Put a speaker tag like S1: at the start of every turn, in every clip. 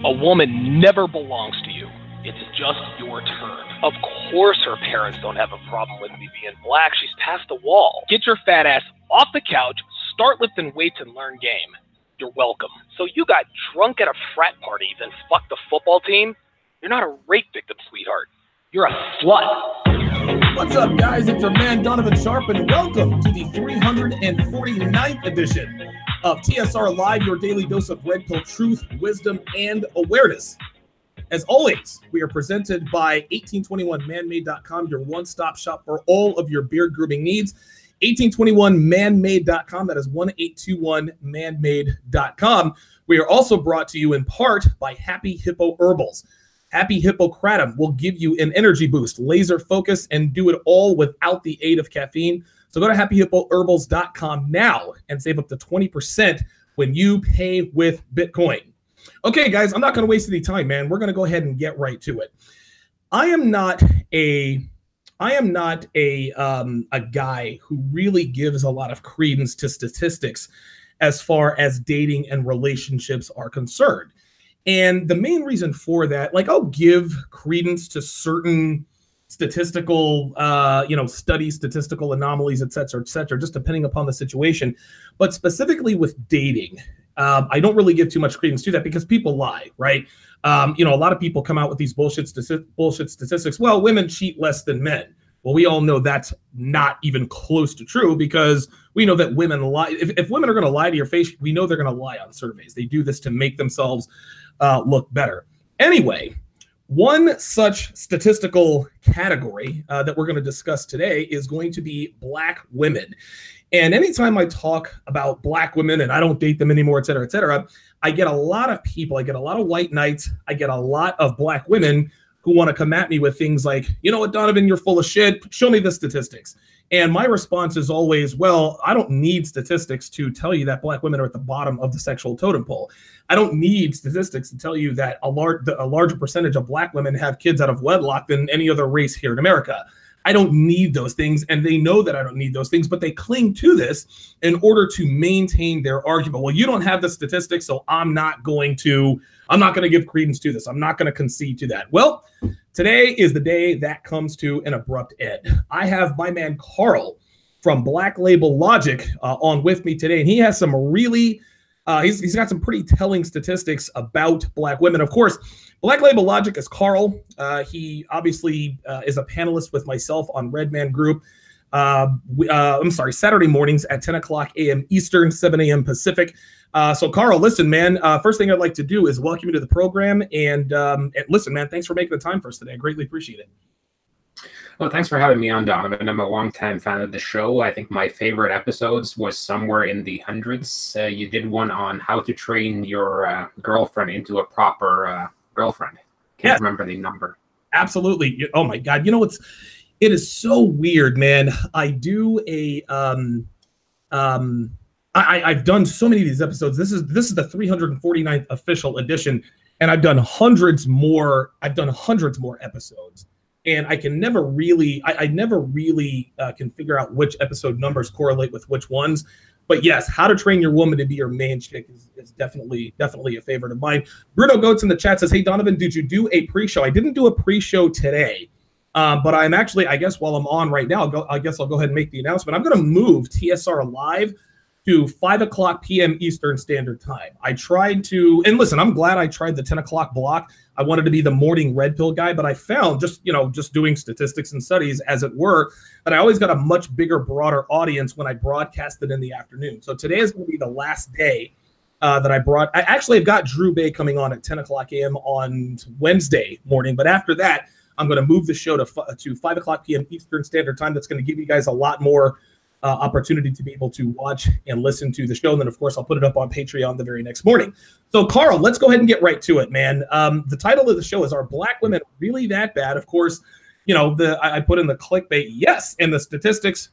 S1: A woman never belongs to you. It's just your turn. Of course her parents don't have a problem with me being black. She's past the wall. Get your fat ass off the couch, start lifting weights, and learn game. You're welcome. So you got drunk at a frat party, then fucked the football team? You're not a rape victim, sweetheart. You're a slut.
S2: What's up, guys? It's your man, Donovan Sharpe, and welcome to the 349th edition of TSR Live, your daily dose of red pill truth, wisdom, and awareness. As always, we are presented by 1821manmade.com, your one-stop shop for all of your beard grooming needs. 1821manmade.com, that is 1821manmade.com. We are also brought to you in part by Happy Hippo Herbals. Happy Hippocratum will give you an energy boost, laser focus, and do it all without the aid of caffeine. So go to happyhippoherbals.com now and save up to 20% when you pay with Bitcoin. Okay, guys, I'm not going to waste any time, man. We're going to go ahead and get right to it. I am not a guy who really gives a lot of credence to statistics as far as dating and relationships are concerned. And the main reason for that, like, I'll give credence to certain statistical, studies, statistical anomalies, et cetera, just depending upon the situation. But specifically with dating, I don't really give too much credence to that because people lie, right? A lot of people come out with these bullshit statistics. Well, women cheat less than men. Well, we all know that's not even close to true because we know that women lie. If women are going to lie to your face, we know they're going to lie on surveys. They do this to make themselves look better. Anyway, one such statistical category that we're going to discuss today is going to be black women. And anytime I talk about black women and I don't date them anymore, et cetera, I get a lot of people, I get a lot of white knights, I get a lot of black women who want to come at me with things like, you know what, Donovan, you're full of shit. Show me the statistics. And my response is always, well, I don't need statistics to tell you that black women are at the bottom of the sexual totem pole. I don't need statistics to tell you that a larger percentage of black women have kids out of wedlock than any other race here in America. I don't need those things, and they know that I don't need those things, but they cling to this in order to maintain their argument. Well, you don't have the statistics, so I'm not going to give credence to this. I'm not going to concede to that. Well, today is the day that comes to an abrupt end. I have my man Carl from Black Label Logic on with me today, and he has some really he's got some pretty telling statistics about black women. Of course, Black Label Logic is Carl. He obviously is a panelist with myself on Redman Group. Saturday mornings at 10 o'clock a.m. Eastern, 7 a.m. Pacific. So Carl, listen, man, first thing I'd like to do is welcome you to the program. And listen, man, thanks for making the time for us today. I greatly appreciate it.
S3: Well, thanks for having me on, Donovan. I'm a longtime fan of the show. I think my favorite episodes was somewhere in the hundreds. You did one on how to train your girlfriend into a proper girlfriend. Can't remember the number.
S2: Absolutely. Oh my God. You know, it is so weird, man. I do I've done so many of these episodes. This is the 349th official edition, and I've done hundreds more episodes. And I can never really, I never really can figure out which episode numbers correlate with which ones. But yes, How to Train Your Woman to Be Your Main Chick is definitely a favorite of mine. Bruno Goetz in the chat says, hey, Donovan, did you do a pre-show? I didn't do a pre-show today, but I'm actually, I guess while I'm on right now, I'll go ahead and make the announcement. I'm going to move TSR Live to 5 o'clock p.m. Eastern Standard Time. I tried to, and listen, I'm glad I tried the 10 o'clock block. I wanted to be the morning red pill guy, but I found just doing statistics and studies as it were, that I always got a much bigger, broader audience when I broadcasted in the afternoon. So today is going to be the last day that I've got Drew Bay coming on at 10 o'clock a.m. on Wednesday morning. But after that, I'm going to move the show to 5 o'clock p.m. Eastern Standard Time. That's going to give you guys a lot more opportunity to be able to watch and listen to the show. And then, of course, I'll put it up on Patreon the very next morning. So, Carl, let's go ahead and get right to it, man. The title of the show is, Are Black Women Really That Bad? Of course, I put in the clickbait, yes, and the statistics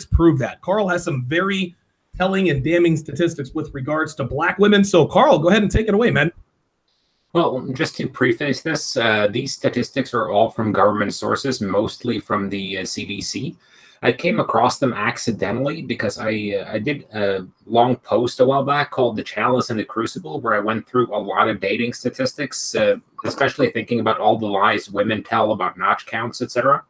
S2: prove that. Carl has some very telling and damning statistics with regards to black women. So, Carl, go ahead and take it away, man.
S3: Well, just to preface this, these statistics are all from government sources, mostly from the CDC. I came across them accidentally because I did a long post a while back called "The Chalice and the Crucible," where I went through a lot of dating statistics, especially thinking about all the lies women tell about notch counts, etc.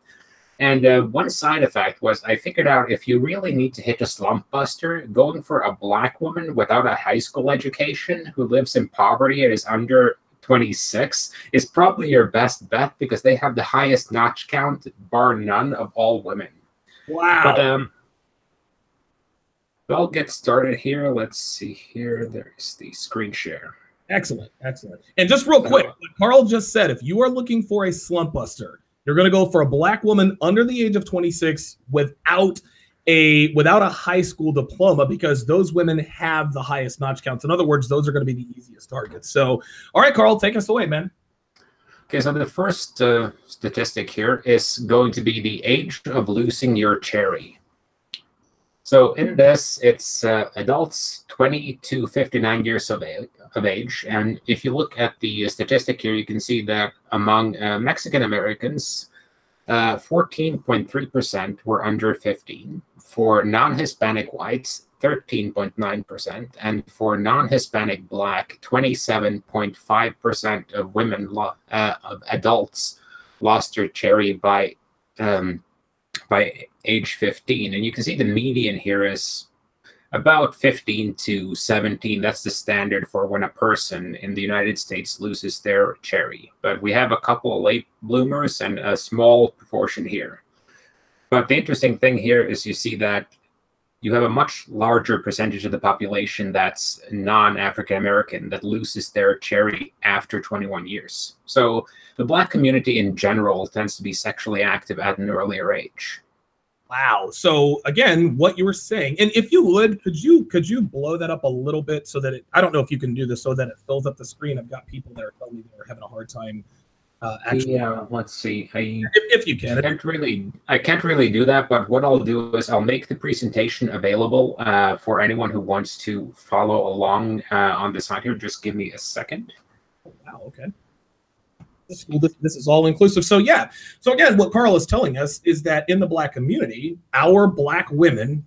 S3: And one side effect was I figured out if you really need to hit a slump buster, going for a black woman without a high school education who lives in poverty and is under 26 is probably your best bet because they have the highest notch count, bar none, of all women.
S2: Wow.
S3: But I'll get started here. Let's see here. There's the screen share.
S2: Excellent. And just real quick, what Carl just said, if you are looking for a slump buster, you're going to go for a black woman under the age of 26 without a high school diploma, because those women have the highest notch counts. In other words, those are going to be the easiest targets. So, all right, Carl, take us away, man.
S3: Okay, so the first statistic here is going to be the age of losing your cherry. So in this, it's adults 20 to 59 years of age. And if you look at the statistic here, you can see that among Mexican Americans, 14.3% were under 15. For non-Hispanic whites, 13.9%. And for non-Hispanic black, 27.5% of women, of adults, lost their cherry by age 15. And you can see the median here is about 15 to 17. That's the standard for when a person in the United States loses their cherry. But we have a couple of late bloomers and a small proportion here. But the interesting thing here is you see that you have a much larger percentage of the population that's non-African American that loses their cherry after 21 years. So the black community in general tends to be sexually active at an earlier age.
S2: Wow. So again, what you were saying, and if you would, could you blow that up a little bit so that I don't know if you can do this so that it fills up the screen. I've got people that are telling me they're having a hard time. Actually,
S3: yeah, let's see.
S2: If you can,
S3: I can't really do that. But what I'll do is I'll make the presentation available for anyone who wants to follow along on the side here. Just give me a second.
S2: Oh, wow. Okay. This is all inclusive. So yeah. So again, what Carl is telling us is that in the black community, our black women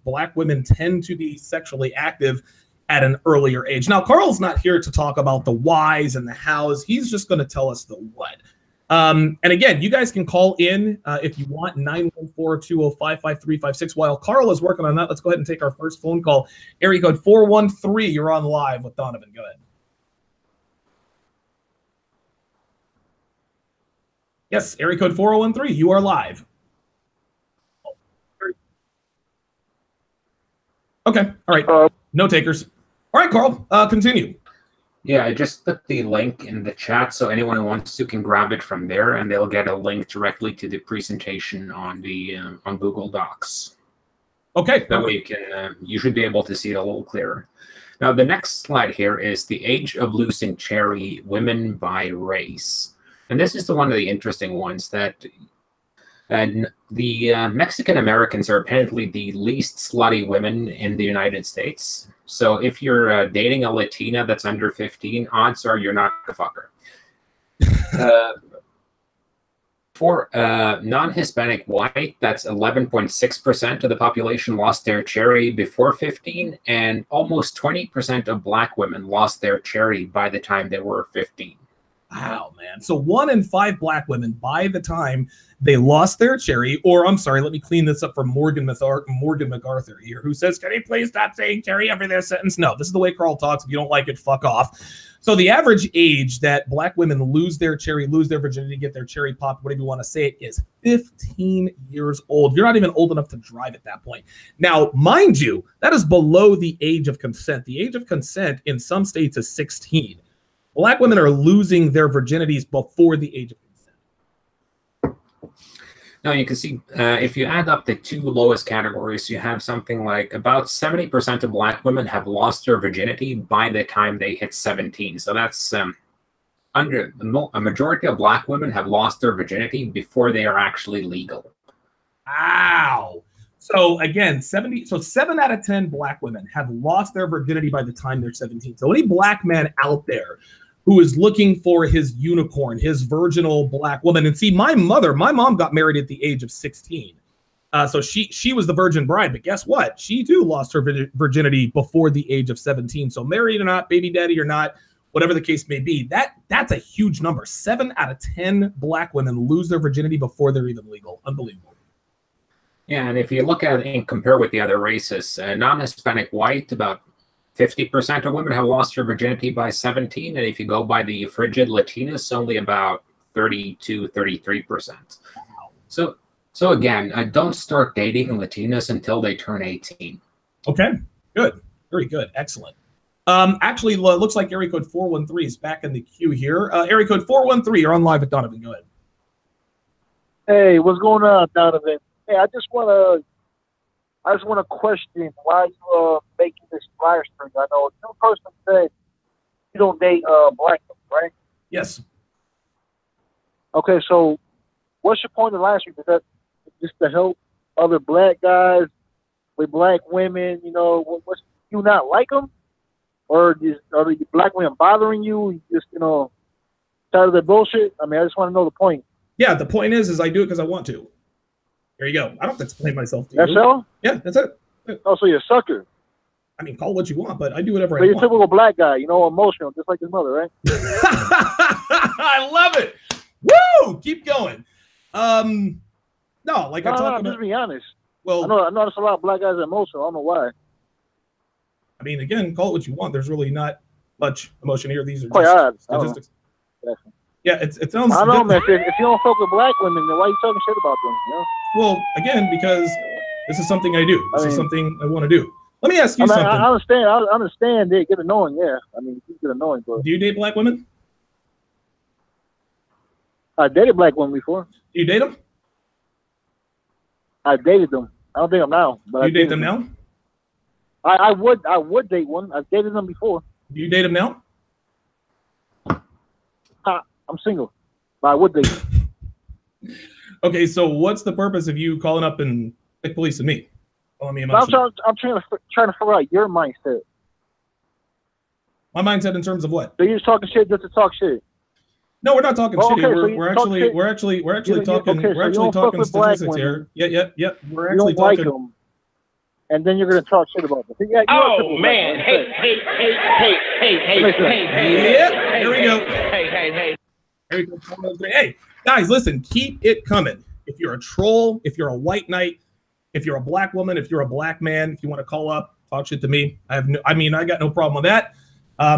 S2: tend to be sexually active at an earlier age. Now, Carl's not here to talk about the whys and the hows. He's just going to tell us the what. And again, you guys can call in if you want, 914-205-5356. While Carl is working on that, let's go ahead and take our first phone call. Area code 413. You're on live with Donovan. Go ahead. Yes, area code 4013. You are live. Okay. All right. No takers. All right, Carl. Continue.
S3: Yeah, I just put the link in the chat, so anyone who wants to can grab it from there, and they'll get a link directly to the presentation on the on Google Docs.
S2: Okay.
S3: That way you can you should be able to see it a little clearer. Now, the next slide here is the age of losing cherry, women by race, and this is one of the interesting ones that. And the Mexican Americans are apparently the least slutty women in the United States. So if you're dating a Latina that's under 15, odds are you're not a fucker. For non-Hispanic white, that's 11.6% of the population lost their cherry before 15, and almost 20% of black women lost their cherry by the time they were 15.
S2: Wow, man. So 1 in 5 black women, by the time they lost their cherry, or I'm sorry, let me clean this up for Morgan MacArthur here, who says, can you please stop saying cherry after this sentence? No, this is the way Carl talks. If you don't like it, fuck off. So the average age that black women lose their cherry, lose their virginity, get their cherry popped, whatever you want to say it, is 15 years old. You're not even old enough to drive at that point. Now, mind you, that is below the age of consent. The age of consent in some states is 16. Black women are losing their virginities before the age of consent.
S3: Now you can see if you add up the two lowest categories, you have something like about 70% of black women have lost their virginity by the time they hit 17. So that's a majority of black women have lost their virginity before they are actually legal.
S2: Wow. So again, 7 out of 10 black women have lost their virginity by the time they're 17. So any black man out there who is looking for his unicorn, his virginal black woman. And see, my mom got married at the age of 16. So she was the virgin bride, but guess what? She too lost her virginity before the age of 17. So married or not, baby daddy or not, whatever the case may be, that's a huge number. 7 out of 10 black women lose their virginity before they're even legal. Unbelievable.
S3: Yeah, and if you look at it and compare with the other races, non-Hispanic white, about 50% of women have lost their virginity by 17, and if you go by the frigid Latinas, only about 32, 33%. So again, don't start dating Latinas until they turn 18.
S2: Okay, good. Very good. Excellent. Actually, looks like area code 413 is back in the queue here. Area code 413, you're on live with Donovan. Go ahead.
S4: Hey, what's going on, Donovan? Hey, I just want to question why you making this flyer string. I know one person said you don't date black people, right?
S2: Yes.
S4: Okay, so what's your point of last week? Is that just to help other black guys with black women? You know, you not like them, or are the black women bothering you? You just tired of their bullshit. I mean, I just want to know the point.
S2: Yeah, the point is I do it because I want to. There you go. I don't have to explain myself to you.
S4: That's all?
S2: Yeah, that's it.
S4: Oh, so you're a sucker.
S2: I mean, call it what you want, but I do whatever I
S4: you're
S2: want.
S4: a typical black guy, emotional, just like his mother, right?
S2: I love it. Woo! Keep going. No, like I talk about.
S4: Just be honest.
S2: Well,
S4: I know there's a lot of black guys that are emotional. I don't know why.
S2: I mean, again, call it what you want. There's really not much emotion here. These are
S4: quite
S2: just
S4: odd.
S2: statistics. Yeah, it sounds.
S4: I don't know, man. If you don't fuck with black women, then why are you talking shit about them?
S2: Well, again, because this is something I do. This is something I want to do. Let me ask you something.
S4: I understand. I understand. They get annoying. Yeah, I mean, you get annoying. But
S2: do you date black women?
S4: I dated black women before.
S2: Do you date them?
S4: I dated them. I don't date them now. But
S2: you date them now?
S4: I would date one. I've dated them before.
S2: Do you date them now?
S4: I'm single, but I would date them.
S2: Okay, so what's the purpose of you calling up and policing me?
S4: I'm trying to figure out your mindset.
S2: My mindset in terms of what?
S4: So you're just talking shit just to talk shit.
S2: No, we're not talking shit.
S4: Okay,
S2: we're actually talking statistics here. Yeah. We're actually talking.
S4: Like them, and then you're gonna talk shit about them. Yeah,
S1: oh man! Hey!
S2: Yeah, here we go. Hey! Hey, guys, listen. Keep it coming. If you're a troll, if you're a white knight, if you're a black woman, if you're a black man, if you want to call up, talk shit to me. I got no problem with that.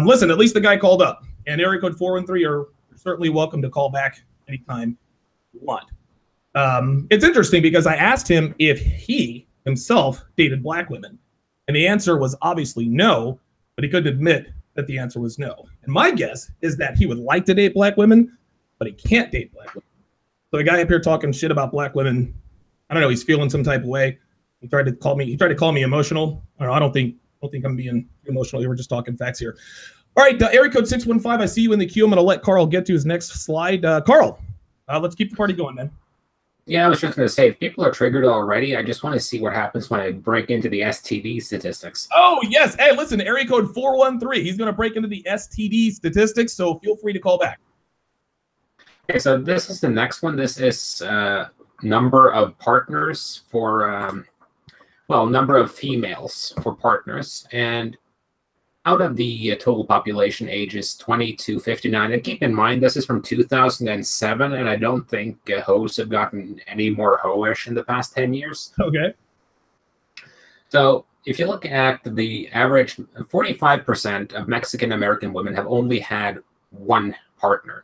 S2: Listen, at least the guy called up, and area code 413 are certainly welcome to call back anytime you want. It's interesting because I asked him if he himself dated black women, and the answer was obviously no, but he couldn't admit that the answer was no. And my guess is that he would like to date black women, but he can't date black women. So the guy up here talking shit about black women, I don't know, he's feeling some type of way. He tried to call me emotional. I don't think I'm being emotional. We're just talking facts here. All right, area code 615. I see you in the queue. I'm going to let Carl get to his next slide. Carl, let's keep the party going, man.
S3: Yeah, I was just going to say, if people are triggered already, I just want to see what happens when I break into the STD statistics.
S2: Oh, yes. Hey, listen, area code 413. He's going to break into the STD statistics, so feel free to call back.
S3: Okay, so this is the next one. This is number of partners for, number of females for partners. And out of the total population ages 20 to 59, and keep in mind, this is from 2007, and I don't think hoes have gotten any more hoish in the past 10 years.
S2: Okay.
S3: So if you look at the average, 45% of Mexican-American women have only had one partner.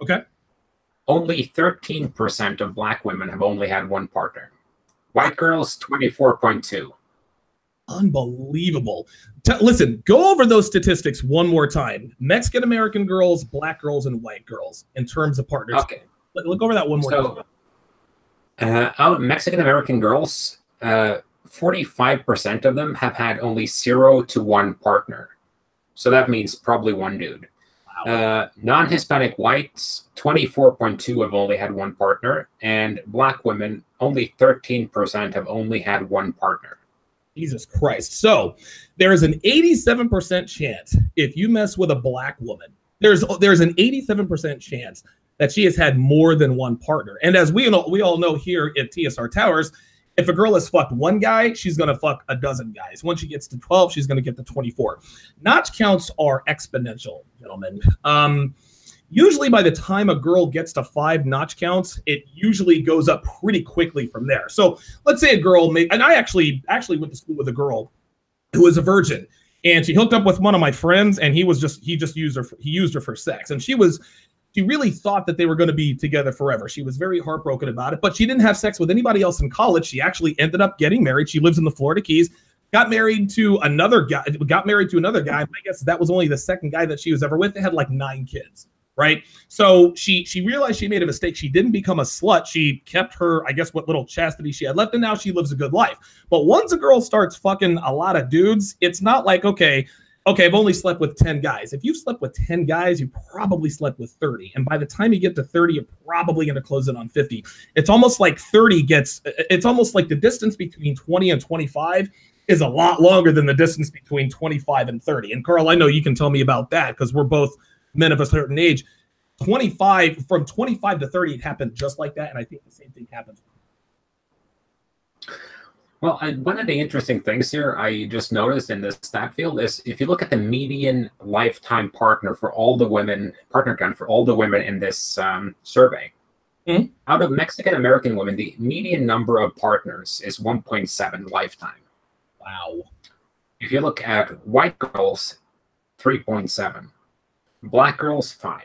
S2: Okay.
S3: Only 13% of black women have only had one partner. White girls, 24.2.
S2: Unbelievable. Listen, go over those statistics one more time. Mexican-American girls, black girls, and white girls in terms of partners.
S3: Okay.
S2: Look over that one more time.
S3: Out Mexican-American girls, 45% of them have had only 0 to 1 partner. So that means probably one dude. Wow. Non-Hispanic whites, 24.2 have only had one partner. And black women, only 13% have only had one partner.
S2: Jesus Christ. So there is an 87% chance if you mess with a black woman, there's an 87% chance that she has had more than one partner. And as we all know here at TSR Towers, If a girl has fucked one guy, she's going to fuck a dozen guys. Once she gets to 12, she's going to get to 24. Notch counts are exponential, gentlemen. Usually by the time a girl gets to 5 notch counts, it usually goes up pretty quickly from there. So let's say a girl and I actually went to school with a girl who was a virgin, and she hooked up with one of my friends, and he used her for sex. And she really thought that they were going to be together forever. She was very heartbroken about it, but she didn't have sex with anybody else in college. She actually ended up getting married. She lives in the Florida Keys. Got married to another guy. I guess that was only the second guy that she was ever with. They had like 9 kids. Right. So she realized she made a mistake. She didn't become a slut. She kept her, I guess, what little chastity she had left. And now she lives a good life. But once a girl starts fucking a lot of dudes, it's not like, okay, I've only slept with 10 guys. If you've slept with 10 guys, you probably slept with 30. And by the time you get to 30, you're probably going to close it on 50. It's almost like it's almost like the distance between 20 and 25 is a lot longer than the distance between 25 and 30. And Carl, I know you can tell me about that because we're both men of a certain age. From 25 to 30, it happened just like that, and I think the same thing happens.
S3: Well, one of the interesting things here I just noticed in this stat field is if you look at the median lifetime partner for all the women, partner count for all the women in this survey, out of Mexican American women, the median number of partners is 1.7 lifetime.
S2: Wow.
S3: If you look at white girls, 3.7. Black girls, 5.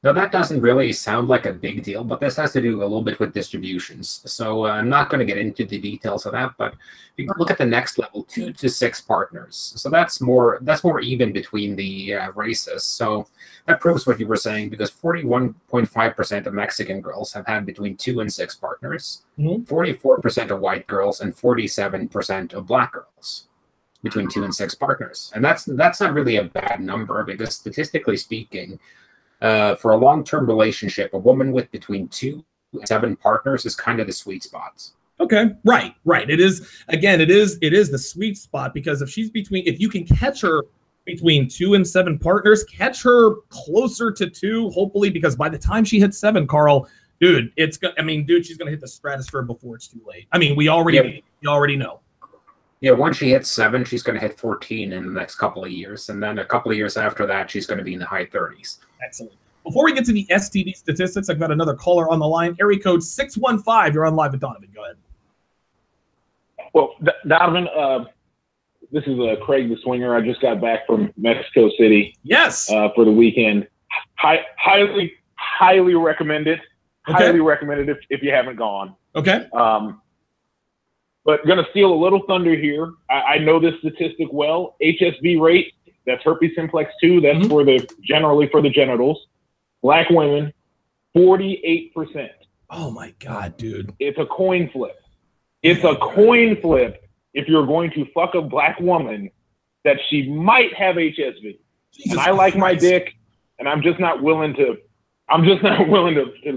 S3: Now, that doesn't really sound like a big deal, but this has to do a little bit with distributions. So I'm not going to get into the details of that, but if you look at the next level, 2 to 6 partners. So that's more even between the races. So that proves what you were saying, because 41.5% of Mexican girls have had between 2 and 6 partners, 44% of white girls, and 47% of black girls between 2 and 6 partners. And that's not really a bad number, because statistically speaking, for a long-term relationship, a woman with between 2 and 7 partners is kind of the sweet spot.
S2: Okay, right. It is the sweet spot, because if you can catch her between 2 and 7 partners, catch her closer to 2, hopefully, because by the time she hits 7, Carl, she's gonna hit the stratosphere before it's too late. I mean, we already know.
S3: Yeah, once she hits 7, she's going to hit 14 in the next couple of years. And then a couple of years after that, she's going to be in the high 30s.
S2: Excellent. Before we get to the STD statistics, I've got another caller on the line. Area code 615. You're on live with Donovan. Go ahead.
S5: Well, Donovan, this is Craig the Swinger. I just got back from Mexico City.
S2: Yes.
S5: For the weekend. Highly recommend it.
S2: Okay.
S5: Highly recommend it if you haven't gone.
S2: Okay.
S5: But going to steal a little thunder here. I know this statistic well. HSV rate, that's herpes simplex 2. That's generally for the genitals. Black women, 48%.
S2: Oh my God, dude.
S5: It's a coin flip. It's a coin flip if you're going to fuck a black woman that she might have HSV.
S2: Jesus
S5: and I like my
S2: Christ.
S5: dick, and I'm just not willing to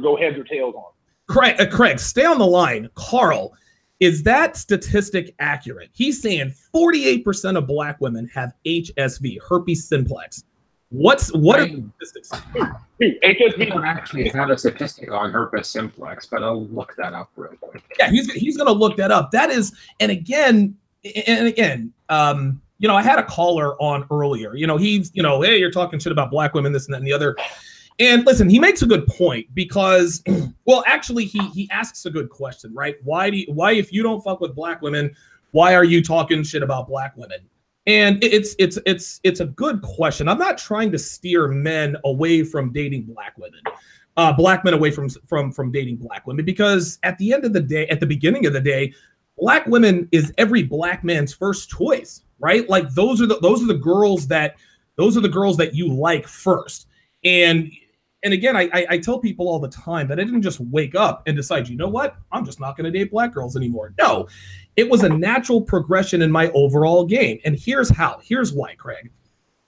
S5: go heads or tails on.
S2: Craig, stay on the line. Carl, is that statistic accurate? He's saying 48% of black women have HSV, herpes simplex. What are the statistics?
S3: HSV don't actually have a statistic on herpes simplex, but I'll look that up real quick.
S2: Yeah, he's going to look that up. That is, and again, I had a caller on earlier. Hey, you're talking shit about black women, this and that and the other. And listen, he makes a good point, because, well, actually, he asks a good question, right? Why if you don't fuck with black women, why are you talking shit about black women? And it's a good question. I'm not trying to steer men away from dating black women, black men away from dating black women, because at the end of the day, at the beginning of the day, black women is every black man's first choice, right? Like those are the girls that you like first. And again, I tell people all the time that I didn't just wake up and decide, you know what, I'm just not going to date black girls anymore. No, it was a natural progression in my overall game. And here's why, Craig.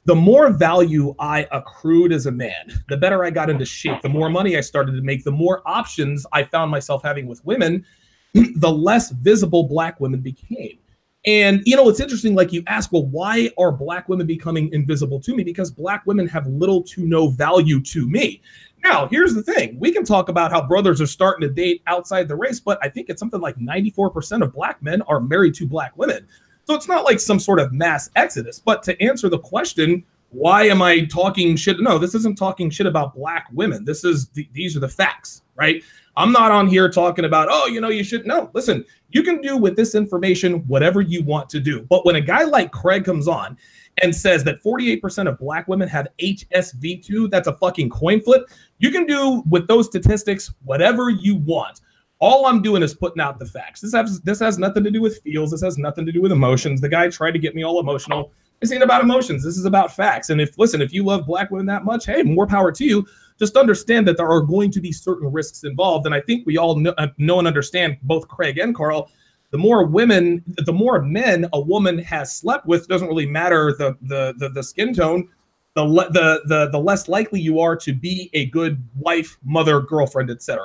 S2: The more value I accrued as a man, the better I got into shape, the more money I started to make, the more options I found myself having with women, the less visible black women became. And, you know, it's interesting, like you ask, well, why are black women becoming invisible to me? Because black women have little to no value to me. Now, here's the thing. We can talk about how brothers are starting to date outside the race, but I think it's something like 94% of black men are married to black women. So it's not like some sort of mass exodus. But to answer the question, why am I talking shit? No, this isn't talking shit about black women. These are the facts, right? I'm not on here talking about, oh, you know, you should. No, listen, you can do with this information whatever you want to do. But when a guy like Craig comes on and says that 48% of black women have HSV2, that's a fucking coin flip. You can do with those statistics whatever you want. All I'm doing is putting out the facts. This has nothing to do with feels. This has nothing to do with emotions. The guy tried to get me all emotional. This ain't about emotions. This is about facts. And if you love black women that much, hey, more power to you. Just understand that there are going to be certain risks involved. And I think we all know and understand, both Craig and Carl, the more men a woman has slept with, doesn't really matter the skin tone, the less likely you are to be a good wife, mother, girlfriend, etc.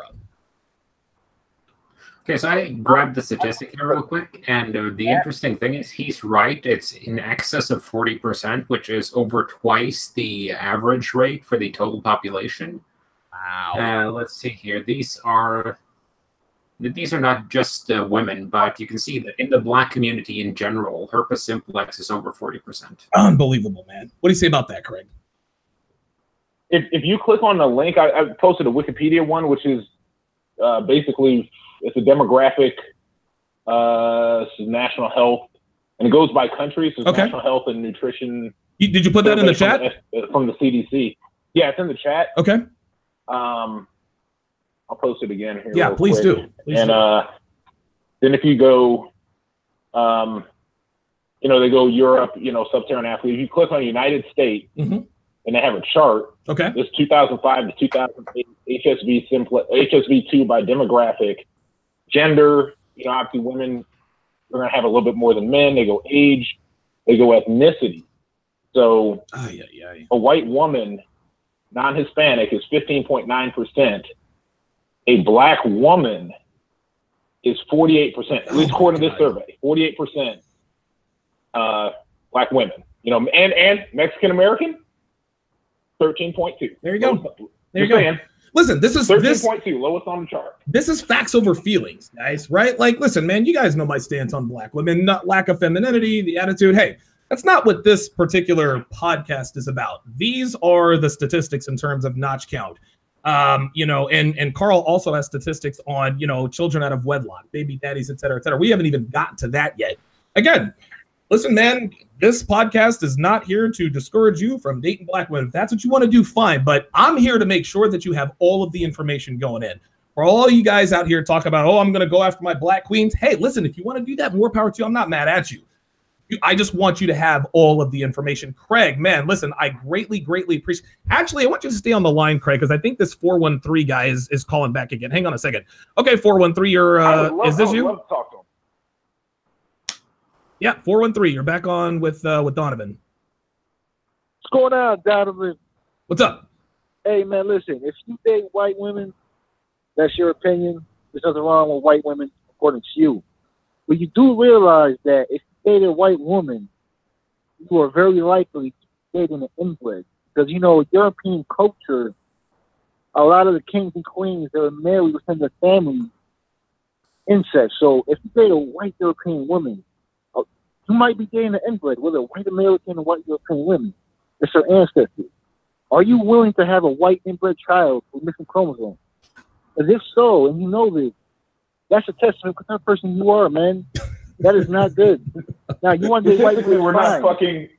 S3: Okay, so I grabbed the statistic here real quick, and the interesting thing is he's right. It's in excess of 40%, which is over twice the average rate for the total population. Wow. Let's see here. These are not just women, but you can see that in the black community in general, herpes simplex is over 40%.
S2: Unbelievable, man. What do you say about that, Craig?
S5: If you click on the link, I posted a Wikipedia one, which is basically, it's a demographic, this is national health, and it goes by country. So it's national health and nutrition.
S2: Did you put that in the chat?
S5: From the CDC. Yeah, it's in the chat.
S2: Okay.
S5: I'll post it again here.
S2: Yeah, please do.
S5: Then if you go, you know, they go Europe, you know, sub-Saharan Africa. If you click on United States, and they have a chart.
S2: Okay.
S5: It's 2005 to 2008 HSV2 by demographic. Gender, you know, obviously women are going to have a little bit more than men. They go age, they go ethnicity. So a white woman, non-Hispanic, is 15.9%. A black woman is 48%, at least according to this survey. 48% black women. You know, and Mexican American, 13.2.
S2: There you go. There you go. Listen, this is
S5: 13.2, lowest on the chart.
S2: This is facts over feelings, guys, right? Like, listen, man, you guys know my stance on black women, not lack of femininity, the attitude. Hey, that's not what this particular podcast is about. These are the statistics in terms of notch count. You know, and Carl also has statistics on, you know, children out of wedlock, baby daddies, et cetera, et cetera. We haven't even gotten to that yet. Again, listen, man, this podcast is not here to discourage you from dating black women. If that's what you want to do, fine. But I'm here to make sure that you have all of the information going in. For all you guys out here talk about, oh, I'm going to go after my black queens. Hey, listen, if you want to do that, more power to you. I'm not mad at you. I just want you to have all of the information. Craig, man, listen, I greatly, greatly appreciate. Actually, I want you to stay on the line, Craig, because I think this 413 guy is calling back again. Hang on a second. Okay, 413, is this you?
S5: I would love to talk to him.
S2: Yeah, 413. You're back on with Donovan.
S4: What's going on, Donovan?
S2: What's up?
S4: Hey, man, listen. If you date white women, that's your opinion. There's nothing wrong with white women, according to you. But you do realize that if you date a white woman, you are very likely dating an inbred. Because, you know, European culture, a lot of the kings and queens that are married within their family, incest. So if you date a white European woman, you might be dating an inbred, whether a white American or white European women. It's her ancestry. Are you willing to have a white inbred child with missing chromosomes? Because if so, and you know this, that's a testament to the kind of person you are, man. That is not good. Now, you want to date white women,
S5: we're not fucking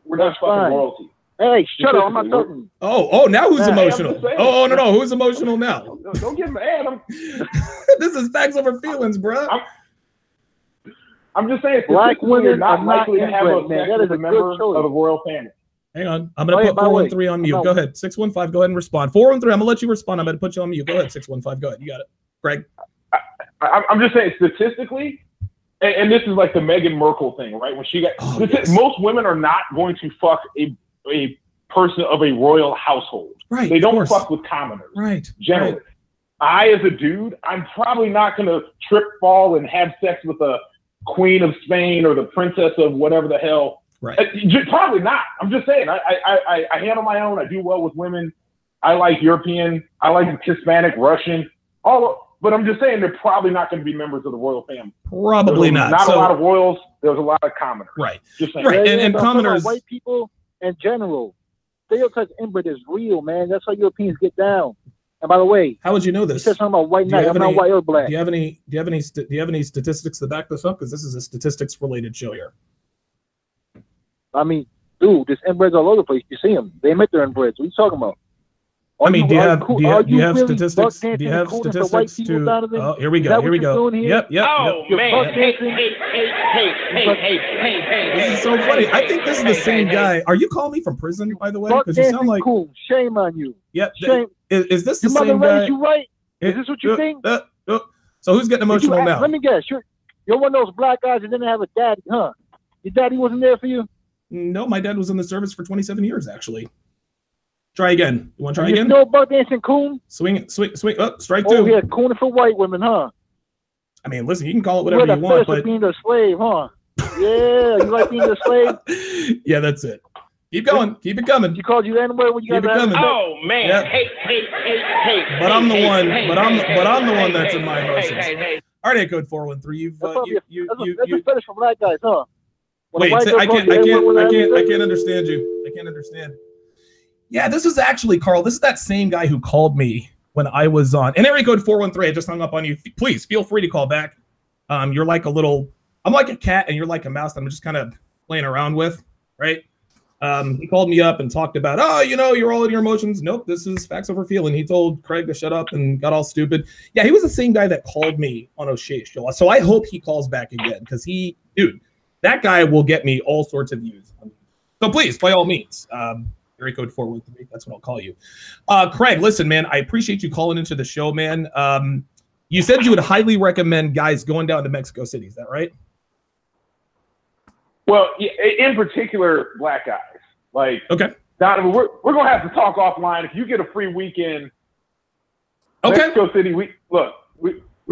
S5: royalty.
S4: Hey, shut up. I'm not talking.
S2: Oh, now who's emotional? Oh, no. Who's emotional now?
S5: Don't get mad.
S2: This is facts over feelings, bro.
S5: I'm just saying,
S4: black women are not
S5: likely to have a
S4: man. That is a
S5: member
S4: good choice
S5: of a royal family.
S2: Hang on. I'm going to put 413 on mute. Go ahead. 615, go ahead and respond. 413, I'm going to let you respond. I'm going to put you on mute. Go ahead, 615. Go ahead. You got it. Greg?
S5: I'm just saying, statistically, and this is like the Meghan Markle thing, right? When she got most women are not going to fuck a person of a royal household.
S2: Right.
S5: They don't fuck with commoners.
S2: Right.
S5: Generally. Right. I, as a dude, I'm probably not going to trip, fall, and have sex with a queen of Spain or the princess of whatever the hell.
S2: Right.
S5: Probably not. I'm just saying. I handle my own. I do well with women. I like European. I like Hispanic, Russian. But I'm just saying they're probably not going to be members of the royal family.
S2: Probably not.
S5: Not a lot of royals. There's a lot of commoners.
S2: Right.
S5: Just saying.
S2: Right.
S4: Yeah,
S2: And commoners.
S4: white people in general. Stereotypes inbred is real, man. That's how Europeans get down. And by the way,
S2: How would you know
S4: you
S2: this?
S4: said something about white knight. I'm not white or black.
S2: Do you have any statistics to back this up? Because this is a statistics related show here.
S4: I mean, dude, there's inbreds all over the place. You see them. They admit they're inbreds. What are you talking about?
S2: I mean, do you have statistics?
S4: Do
S2: you have statistics to? Oh, here we
S4: Is
S2: go.
S4: that
S2: Here
S4: what
S2: we
S4: you're
S2: go.
S4: doing here?
S2: Yep.
S1: Oh
S4: You're
S1: man!
S4: buck dancing.
S1: Hey!
S2: This is so funny. I think this is the same guy. Are you calling me from prison, by the way?
S4: Buck
S2: Because you sound
S4: dancing
S2: like.
S4: cool. Shame on you.
S2: Yeah.
S4: Shame.
S2: Is this the
S4: Your mother
S2: same guy?
S4: raised you right. Is this what you think?
S2: So who's getting emotional now?
S4: Let me guess. You're one of those black guys that didn't have a daddy, huh? Your daddy wasn't there for you?
S2: No, my dad was in the service for 27 years, actually. Try again. You want to try again?
S4: You know buck dancing coon?
S2: Swing. Oh, strike
S4: Oh,
S2: two.
S4: yeah, cooning for white women, huh?
S2: I mean, listen, you can call it whatever you want, but
S4: being a slave, huh? Yeah, you like being a slave?
S2: yeah, that's it. Keep going. Keep it coming.
S4: She called you anyway when you
S2: Keep
S4: got
S2: it coming.
S1: Oh man!
S2: Yep.
S1: Hey!
S2: But I'm the one. But I'm the one that's in my emotions. All right, code 413. You've
S4: That's a fetish for black guys, huh?
S2: Wait, I can't understand you. I can't understand. Yeah, this is actually Carl. This is that same guy who called me when I was on. And area code 413. I just hung up on you. Please feel free to call back. You're like a little. I'm like a cat, and you're like a mouse that I'm just kind of playing around with, right? He called me up and talked about, you're all in your emotions. Nope, this is facts over feeling. He told Craig to shut up and got all stupid. Yeah, he was the same guy that called me on O'Shea's show. So I hope he calls back again because that guy will get me all sorts of views. So please, by all means, area code 413. That's what I'll call you. Craig, listen, man, I appreciate you calling into the show, man. You said you would highly recommend guys going down to Mexico City. Is that right?
S5: Well, in particular, black guys. Like,
S2: okay,
S5: Donovan, we're gonna have to talk offline. If you get a free weekend,
S2: okay,
S5: Mexico City. We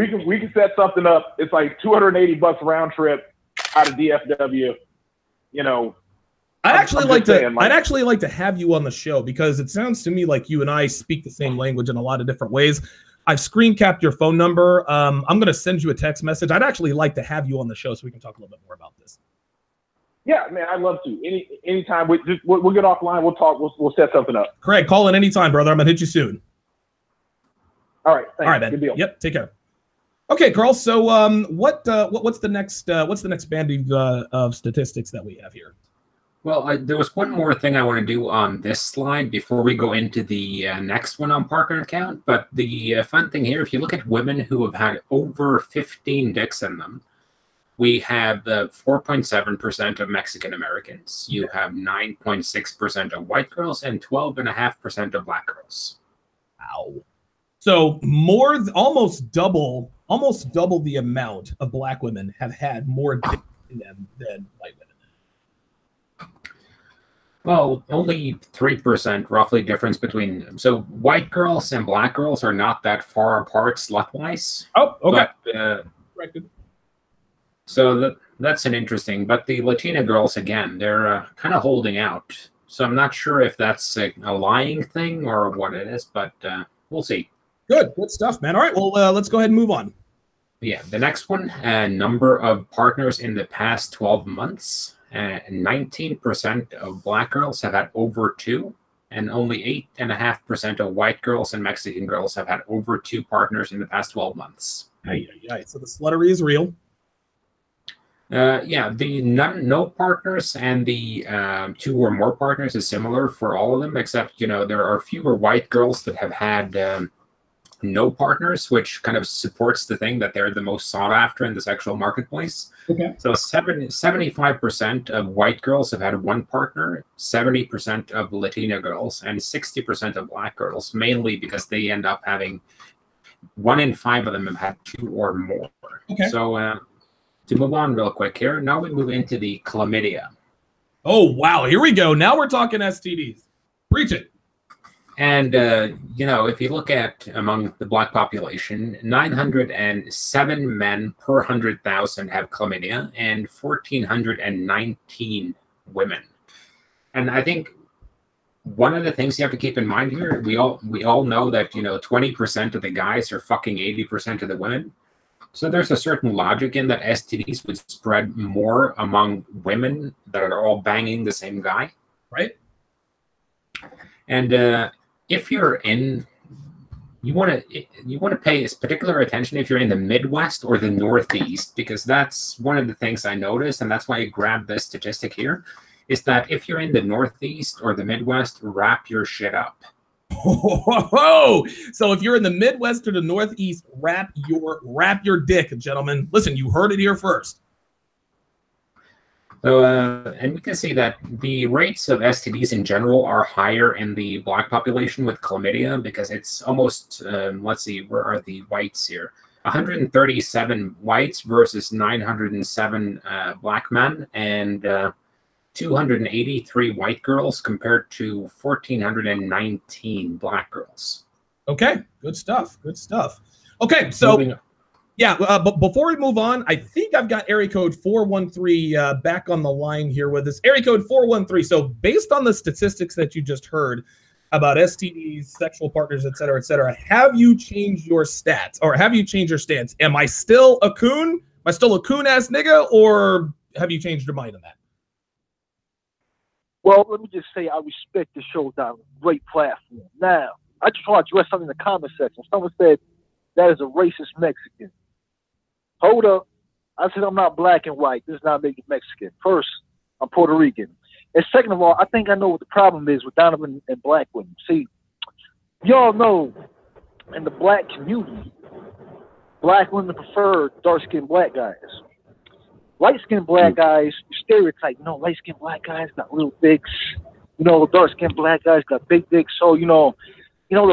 S5: can set something up. It's like $280 round trip out of DFW. I'd actually
S2: like to have you on the show because it sounds to me like you and I speak the same language in a lot of different ways. I've screen capped your phone number. I'm going to send you a text message. I'd actually like to have you on the show so we can talk a little bit more about this.
S5: Yeah, man, I'd love to. Anytime we'll get offline. We'll talk. We'll set something up.
S2: Craig, call in anytime, brother. I'm gonna hit you soon.
S5: All right. Thanks.
S2: All right, man.
S5: Good deal.
S2: Yep. Take care. Okay, Carl. So, what's the next band of statistics that we have here?
S3: Well, there was one more thing I want to do on this slide before we go into the next one on partner account. But the fun thing here, if you look at women who have had over 15 dicks in them, we have 4.7% of Mexican Americans. You have 9.6% of white girls and 12.5% of black girls.
S2: Wow. So almost double the amount of black women have had more dicks in them than white women.
S3: Well, only 3% roughly difference between them. So white girls and black girls are not that far apart slut-wise.
S2: Oh, okay.
S3: But,
S2: corrected.
S3: So that's an interesting, but the Latina girls, again, they're kind of holding out. So I'm not sure if that's a lying thing or what it is, but we'll see.
S2: Good stuff, man. All right, well, let's go ahead and move on.
S3: Yeah, the next one, number of partners in the past 12 months. 19% of black girls have had over 2, and only 8.5% of white girls and Mexican girls have had over 2 partners in the past 12 months.
S2: So the sluttery is real.
S3: The no partners and the 2 or more partners is similar for all of them, except, there are fewer white girls that have had no partners, which kind of supports the thing that they're the most sought after in the sexual marketplace.
S2: Okay.
S3: So 75% of white girls have had 1 partner, 70% of Latina girls, and 60% of black girls, mainly because they end up having 1 in 5 of them have had 2 or more.
S2: Okay.
S3: So, to move on real quick here, now we move into the chlamydia.
S2: Oh, wow. Here we go. Now we're talking STDs. Preach it.
S3: And, if you look at among the black population, 907 men per 100,000 have chlamydia and 1,419 women. And I think one of the things you have to keep in mind here, we all know that, 20% of the guys are fucking 80% of the women. So there's a certain logic in that STDs would spread more among women that are all banging the same guy.
S2: Right.
S3: And if you're in, you want to pay particular attention if you're in the Midwest or the Northeast, because that's one of the things I noticed, and that's why I grabbed this statistic here, is that if you're in the Northeast or the Midwest, wrap your shit up.
S2: Oh, so if you're in the Midwest or the Northeast, wrap your dick, gentlemen. Listen, you heard it here first.
S3: So, and we can see that the rates of STDs in general are higher in the black population with chlamydia, because it's almost, let's see, where are the whites here? 137 whites versus 907 black men, and 283 white girls compared to 1,419 black girls.
S2: Okay, good stuff. Good stuff. Okay, so yeah, but before we move on, I think I've got area code 413 back on the line here with us. Area code 413. So based on the statistics that you just heard about STDs, sexual partners, et cetera, have you changed your stats, or have you changed your stance? Am I still a coon? Am I still a coon-ass nigga, or have you changed your mind on that?
S4: Well, let me just say I respect the show, Donovan. Great platform. Now, I just want to address something in the comment section. Someone said that is a racist Mexican. Hold up. I said I'm not black and white. This is not making Mexican. First, I'm Puerto Rican. And second of all, I think I know what the problem is with Donovan and black women. See, y'all know in the black community, black women prefer dark-skinned black guys. Light-skinned black guys, stereotype, light-skinned black guys got little dicks. Dark-skinned black guys got big dicks. So, the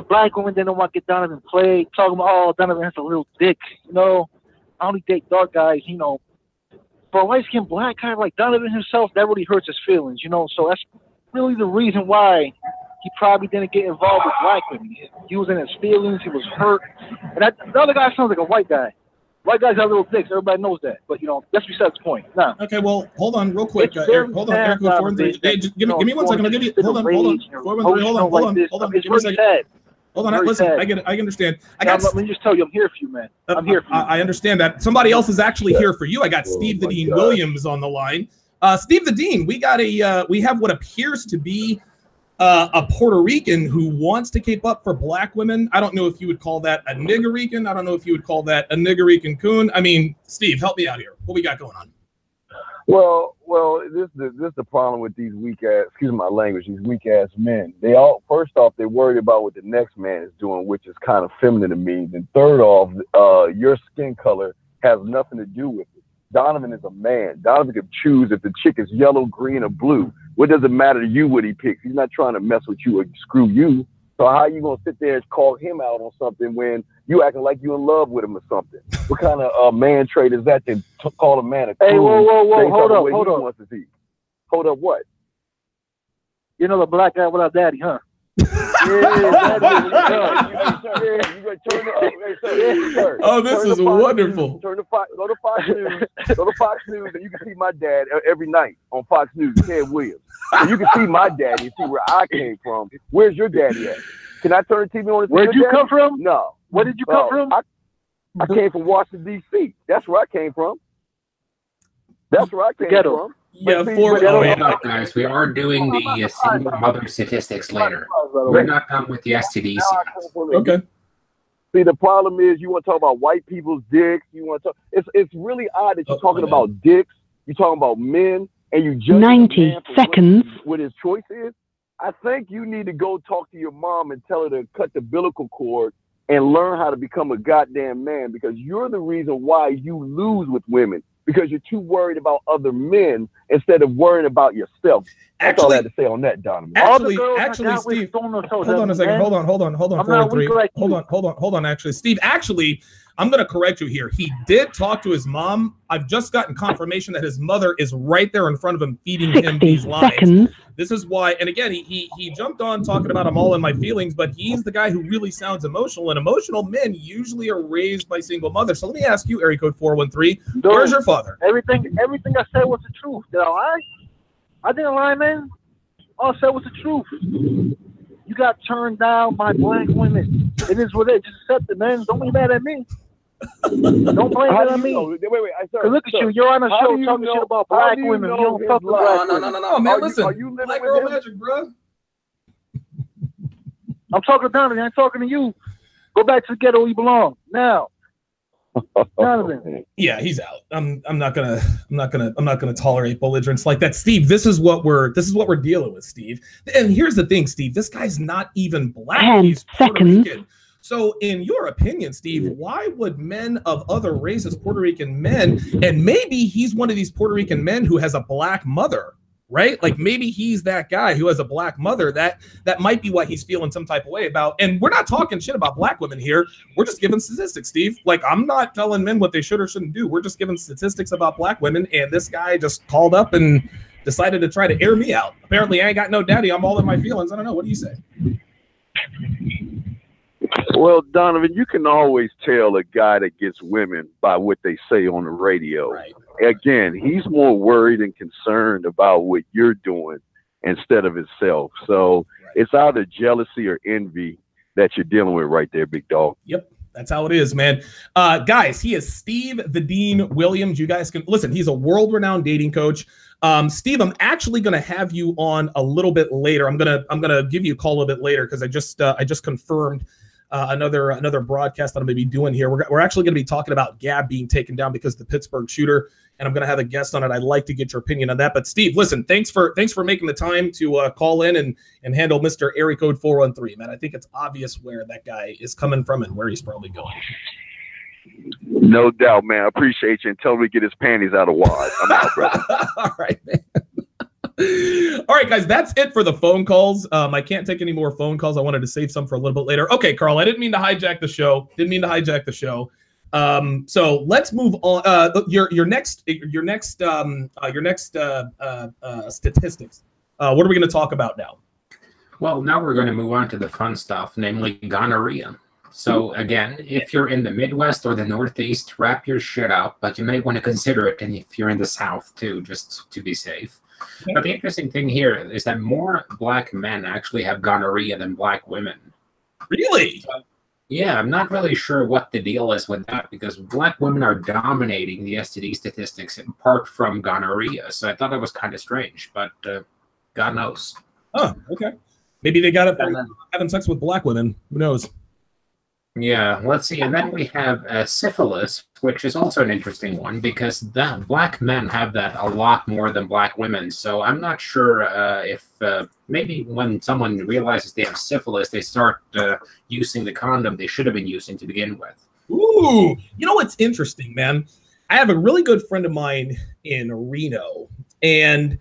S4: black women, they don't want to get Donovan played. Talking about, oh, Donovan has a little dick. I only date dark guys, For a light-skinned black guy like Donovan himself, that really hurts his feelings, So that's really the reason why he probably didn't get involved with black women. He was in his feelings. He was hurt. And the other guy sounds like a white guy. White guys have little dicks. Everybody knows that. But, that's besides the point. Nah.
S2: Okay, well, hold on real quick. Hold on, Eric, 413. Hey, just give me 1 second. I'll give you. Hold on. 413. Hold on. Give me a second. Hold on. Listen, I get it. I understand.
S4: Let me just tell you, I'm here for you, man. I'm here for you.
S2: I understand that. Somebody else is actually here for you. I got Steve the Dean Williams on the line. Steve the Dean, we have what appears to be a Puerto Rican who wants to keep up for black women. I don't know if you would call that a niggerican. I don't know if you would call that a niggerican coon. I mean, Steve, help me out here. What we got going on?
S6: Well, this is the problem with these weak ass, excuse my language, these weak ass men. First off, they're worried about what the next man is doing, which is kind of feminine to me. And third off, your skin color has nothing to do with it. Donovan is a man. Donovan can choose if the chick is yellow, green, or blue. What does it matter to you what he picks? He's not trying to mess with you or screw you. So how are you going to sit there and call him out on something when you acting like you in love with him or something? What kind of man trait is that to call a man a coon?
S4: Hey, whoa, hold up.
S6: Hold up what?
S4: The black guy without daddy, huh?
S2: Oh, this is wonderful.
S6: Go to Fox News. Go to Fox News, and you can see my dad every night on Fox News, Ted Williams. And you can see my daddy and see where I came from. Where's your daddy at? Can I turn the TV on?
S4: Where did you come from?
S6: No.
S4: Where did you come from?
S6: I came from Washington, D.C. That's where I came from. That's where I came from.
S2: Yeah,
S3: guys, we are doing the single mother statistics later. We're not done with the STDs yet.
S2: Okay.
S6: See, the problem is you want to talk about white people's dicks. You want to talk. It's really odd that you're talking about dicks. You're talking about men, and you just
S7: 90 seconds.
S6: What his choice is. I think you need to go talk to your mom and tell her to cut the umbilical cord and learn how to become a goddamn man, because you're the reason why you lose with women. Because you're too worried about other men instead of worrying about yourself. That's all I had to say on that, Donovan.
S2: Actually, Steve, hold on a second. Hold on. 413. Hold on. Actually, Steve, I'm going to correct you here. He did talk to his mom. I've just gotten confirmation that his mother is right there in front of him feeding him these lines. This is why, and again, he jumped on talking about I'm all in my feelings, but he's the guy who really sounds emotional, and emotional men usually are raised by single mothers. So let me ask you, area code 413, where's your father?
S4: Everything I said was the truth. Did I lie? I didn't lie, man. All I said was the truth. You got turned down by black women. It is what it is. Just accept it, man. Don't be mad at me. Don't blame it on me.
S6: Wait,
S4: look at you. You're on a show talking shit about black women. You don't talk to black women.
S2: No, man. Listen,
S6: are you living
S2: black
S6: with
S2: girl
S6: him?
S2: magic, bro.
S4: I'm talking to Donovan. I'm talking to you. Go back to the ghetto where you belong now. Donovan.
S2: Yeah, he's out. I'm not gonna tolerate belligerence like that, Steve. This is what we're dealing with, Steve. And here's the thing, Steve. This guy's not even black. He's Puerto Rican. So, in your opinion, Steve, why would men of other races, Puerto Rican men, and maybe he's one of these Puerto Rican men who has a black mother, right? Like maybe he's that guy who has a black mother. That might be what he's feeling some type of way about. And we're not talking shit about black women here. We're just giving statistics, Steve. Like I'm not telling men what they should or shouldn't do. We're just giving statistics about black women. And this guy just called up and decided to try to air me out. Apparently, I ain't got no daddy. I'm all in my feelings. I don't know. What do you say?
S6: Well, Donovan, you can always tell a guy that gets women by what they say on the radio.
S2: Right.
S6: Again, he's more worried and concerned about what you're doing instead of himself. So it's either jealousy or envy that you're dealing with right there, big dog.
S2: Yep. That's how it is, man. Guys, he is Steve the Dean Williams. You guys can listen. He's a world-renowned dating coach. Steve, I'm actually going to have you on a little bit later. I'm gonna give you a call a little bit later because I just confirmed another broadcast that I'm going to be doing here. We're actually going to be talking about Gab being taken down because of the Pittsburgh shooter, and I'm going to have a guest on it. I'd like to get your opinion on that. But Steve, listen, thanks for making the time to call in and handle Mr. Area Code 413, man. I think it's obvious where that guy is coming from and where he's probably going.
S6: No doubt, man. I appreciate you, and tell him to get his panties out of wad. I'm out, brother.
S2: All right, man. All right, guys, that's it for the phone calls. I can't take any more phone calls. I wanted to save some for a little bit later. Okay, Carl, I didn't mean to hijack the show. So let's move on. Your next statistics. What are we going to talk about now?
S3: Well, now we're going to move on to the fun stuff, namely gonorrhea. So again, if you're in the Midwest or the Northeast, wrap your shit up, but you may want to consider it, and if you're in the South too, just to be safe. But the interesting thing here is that more black men actually have gonorrhea than black women.
S2: Really?
S3: Yeah, I'm not really sure what the deal is with that because black women are dominating the STD statistics apart from gonorrhea. So I thought it was kind of strange, but God knows.
S2: Oh, okay. Maybe they got it from having sex with black women. Who knows?
S3: Yeah, let's see. And then we have syphilis, which is also an interesting one because black men have that a lot more than black women. So I'm not sure if maybe when someone realizes they have syphilis, they start using the condom they should have been using to begin with.
S2: Ooh, you know what's interesting, man? I have a really good friend of mine in Reno, and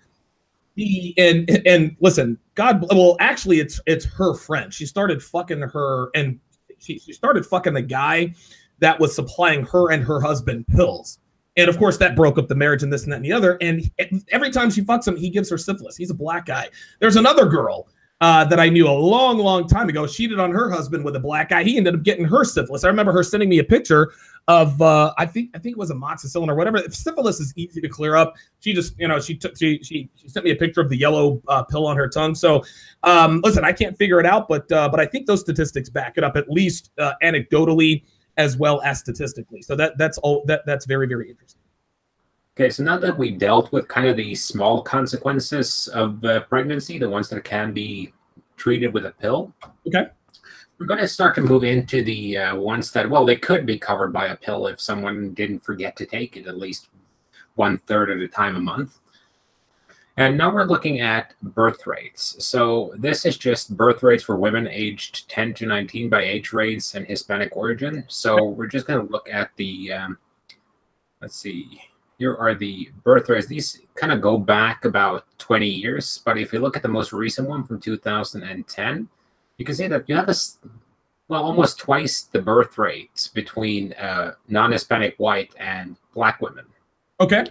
S2: listen, actually, it's her friend. She started fucking her and. She started fucking the guy that was supplying her and her husband pills. And of course, that broke up the marriage and this and that and the other. And every time she fucks him, he gives her syphilis. He's a black guy. There's another girl that I knew a long, long time ago. She cheated on her husband with a black guy. He ended up getting her syphilis. I remember her sending me a picture of, I think it was amoxicillin or whatever. If syphilis is easy to clear up, she just, she sent me a picture of the yellow pill on her tongue. So, listen, I can't figure it out, but I think those statistics back it up at least anecdotally as well as statistically. So that's very, very interesting.
S3: Okay, so now that we dealt with kind of the small consequences of pregnancy, the ones that can be treated with a pill.
S2: Okay.
S3: We're going to start to move into the ones that, well, they could be covered by a pill if someone didn't forget to take it at least 1/3 of the time a month. And now we're looking at birth rates. So this is just birth rates for women aged 10 to 19 by age rates and Hispanic origin. So we're just going to look at the, let's see, here are the birth rates. These kind of go back about 20 years. But if you look at the most recent one from 2010, you can see that you have almost twice the birth rates between non-Hispanic white and black women.
S2: Okay.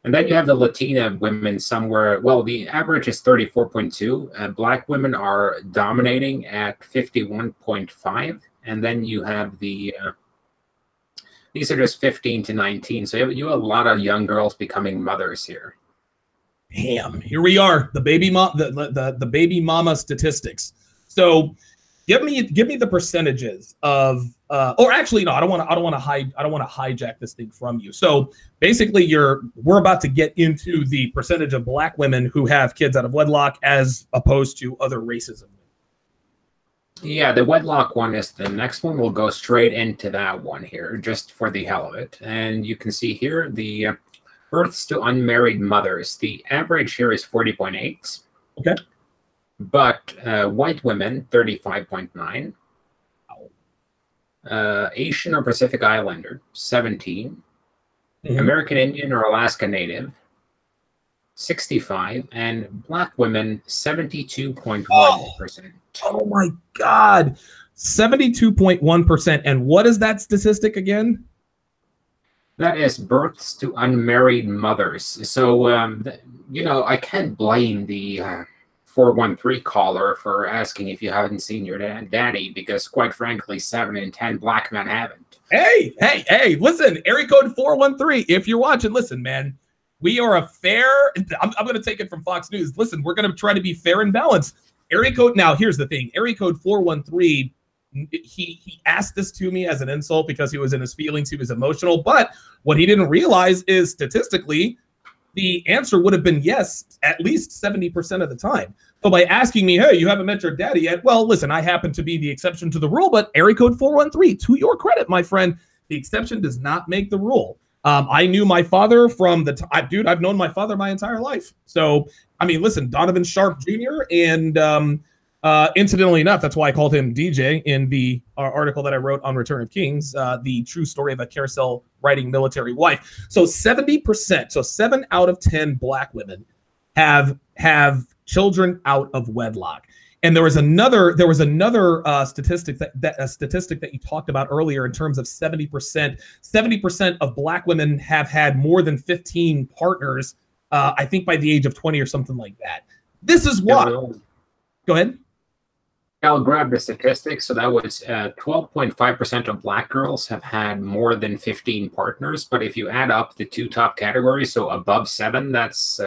S3: And then you have the Latina women somewhere. Well, the average is 34.2. Black women are dominating at 51.5. And then you have the these are just 15 to 19. So you have a lot of young girls becoming mothers here.
S2: Damn, here we are, the baby baby mama statistics. So give me the percentages of or actually no, I don't want to hijack this thing from you. So basically we're about to get into the percentage of Black women who have kids out of wedlock as opposed to other races of women.
S3: Yeah, the wedlock one is the next one. We'll go straight into that one here, just for the hell of it. And you can see here the births to unmarried mothers. The average here is 40.8.
S2: Okay.
S3: But white women, 35.9. Asian or Pacific Islander, 17. Mm-hmm. American Indian or Alaska Native, 65. And Black women, 72.1%.
S2: Oh my God. 72.1%. And what is that statistic again?
S3: That is births to unmarried mothers. So, I can't blame the 413 caller for asking if you haven't seen your daddy, because quite frankly, 7 in 10 Black men haven't.
S2: Hey, listen, area code 413. If you're watching, listen, man, we are a fair, I'm going to take it from Fox News. Listen, we're going to try to be fair and balanced. Area code, now here's the thing, area code 413, he asked this to me as an insult because he was in his feelings, he was emotional, but what he didn't realize is statistically, the answer would have been yes, at least 70% of the time. So by asking me, hey, you haven't met your daddy yet, well, listen, I happen to be the exception to the rule, but area code 413, to your credit, my friend, the exception does not make the rule. I knew my father from dude, I've known my father my entire life. So, I mean, listen, Donovan Sharpe Jr. and incidentally enough, that's why I called him DJ in the article that I wrote on Return of Kings, the true story of a carousel riding military wife. So 70%, so 7 out of 10 Black women have children out of wedlock. And there was another statistic that you talked about earlier in terms of 70%. 70% of Black women have had more than 15 partners, I think by the age of 20 or something like that. This is why. Go ahead.
S3: I'll grab the statistics. So that was 12.5% of Black girls have had more than 15 partners. But if you add up the two top categories, so above 7, that's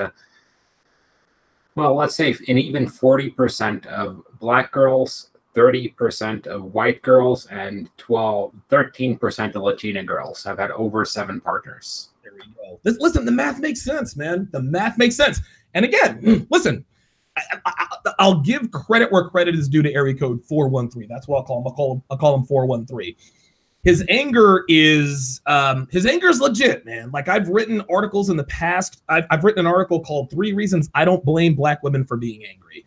S3: well, let's say an even 40% of Black girls, 30% of white girls, and 13% of Latina girls have had over 7 partners.
S2: There we go. Listen, the math makes sense, man. The math makes sense. And again, listen, I'll give credit where credit is due to area code 413. That's what I'll call him. I'll call him 413. His anger is legit, man. Like, I've written articles in the past. I've written an article called 3 Reasons I Don't Blame Black Women for Being Angry.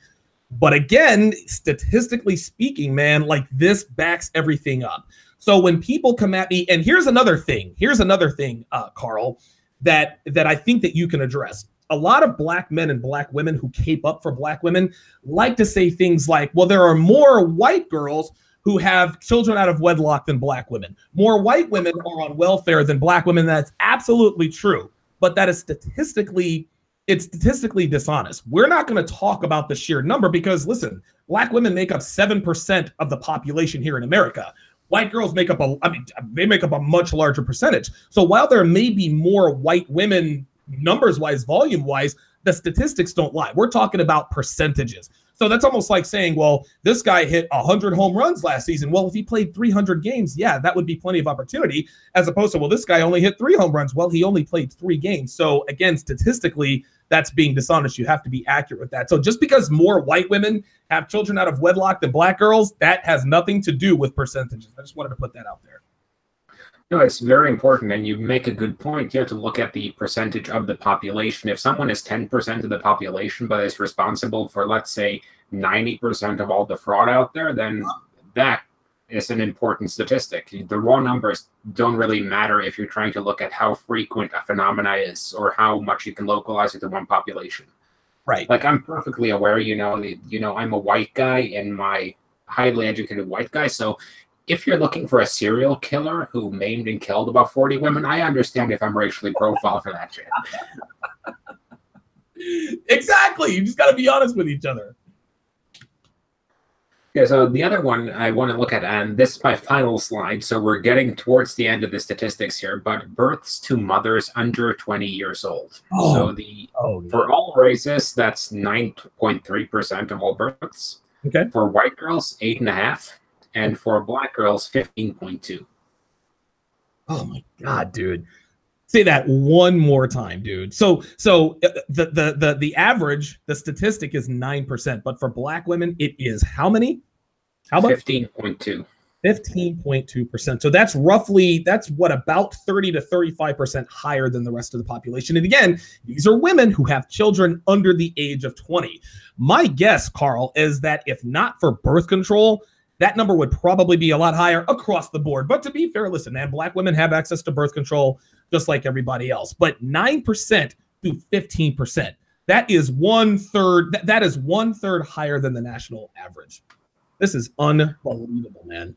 S2: But again, statistically speaking, man, like, this backs everything up. So when people come at me, and here's another thing, Carl, that I think that you can address. A lot of Black men and Black women who cape up for Black women like to say things like, well, there are more white girls who have children out of wedlock than Black women. More white women are on welfare than Black women. That's absolutely true. But that is statistically dishonest. We're not going to talk about the sheer number because, listen, Black women make up 7% of the population here in America. White girls make up they make up a much larger percentage. So while there may be more white women numbers-wise, volume-wise, the statistics don't lie. We're talking about percentages. So that's almost like saying, well, this guy hit 100 home runs last season. Well, if he played 300 games, yeah, that would be plenty of opportunity, as opposed to, well, this guy only hit 3 home runs. Well, he only played 3 games. So again, statistically, that's being dishonest. You have to be accurate with that. So just because more white women have children out of wedlock than Black girls, that has nothing to do with percentages. I just wanted to put that out there.
S3: No, it's very important, and you make a good point. You have to look at the percentage of the population. If someone is 10% of the population, but is responsible for, let's say, 90% of all the fraud out there, then that is an important statistic. The raw numbers don't really matter if you're trying to look at how frequent a phenomena is or how much you can localize it to one population.
S2: Right.
S3: Like, I'm perfectly aware, I'm a white guy and my highly educated white guy, so if you're looking for a serial killer who maimed and killed about 40 women, I understand if I'm racially profiled for that shit.
S2: Exactly. You just got to be honest with each other.
S3: Yeah, so the other one I want to look at, and this is my final slide, so we're getting towards the end of the statistics here, but births to mothers under 20 years old. So for all races, that's 9.3% of all births.
S2: Okay.
S3: For white girls, 8.5%, and for black girls, 15.2%.
S2: Oh my God, dude. Say that one more time, dude. So the average, the statistic is 9%, but for black women, it is how many? How much?
S3: 15.2.
S2: 15.2%. So that's roughly, that's what, about 30 to 35% higher than the rest of the population. And again, these are women who have children under the age of 20. My guess, Carl, is that if not for birth control, that number would probably be a lot higher across the board. But to be fair, listen, man, black women have access to birth control just like everybody else. But 9% to 15%, that is 1/3. That is 1/3 higher than the national average. This is unbelievable, man.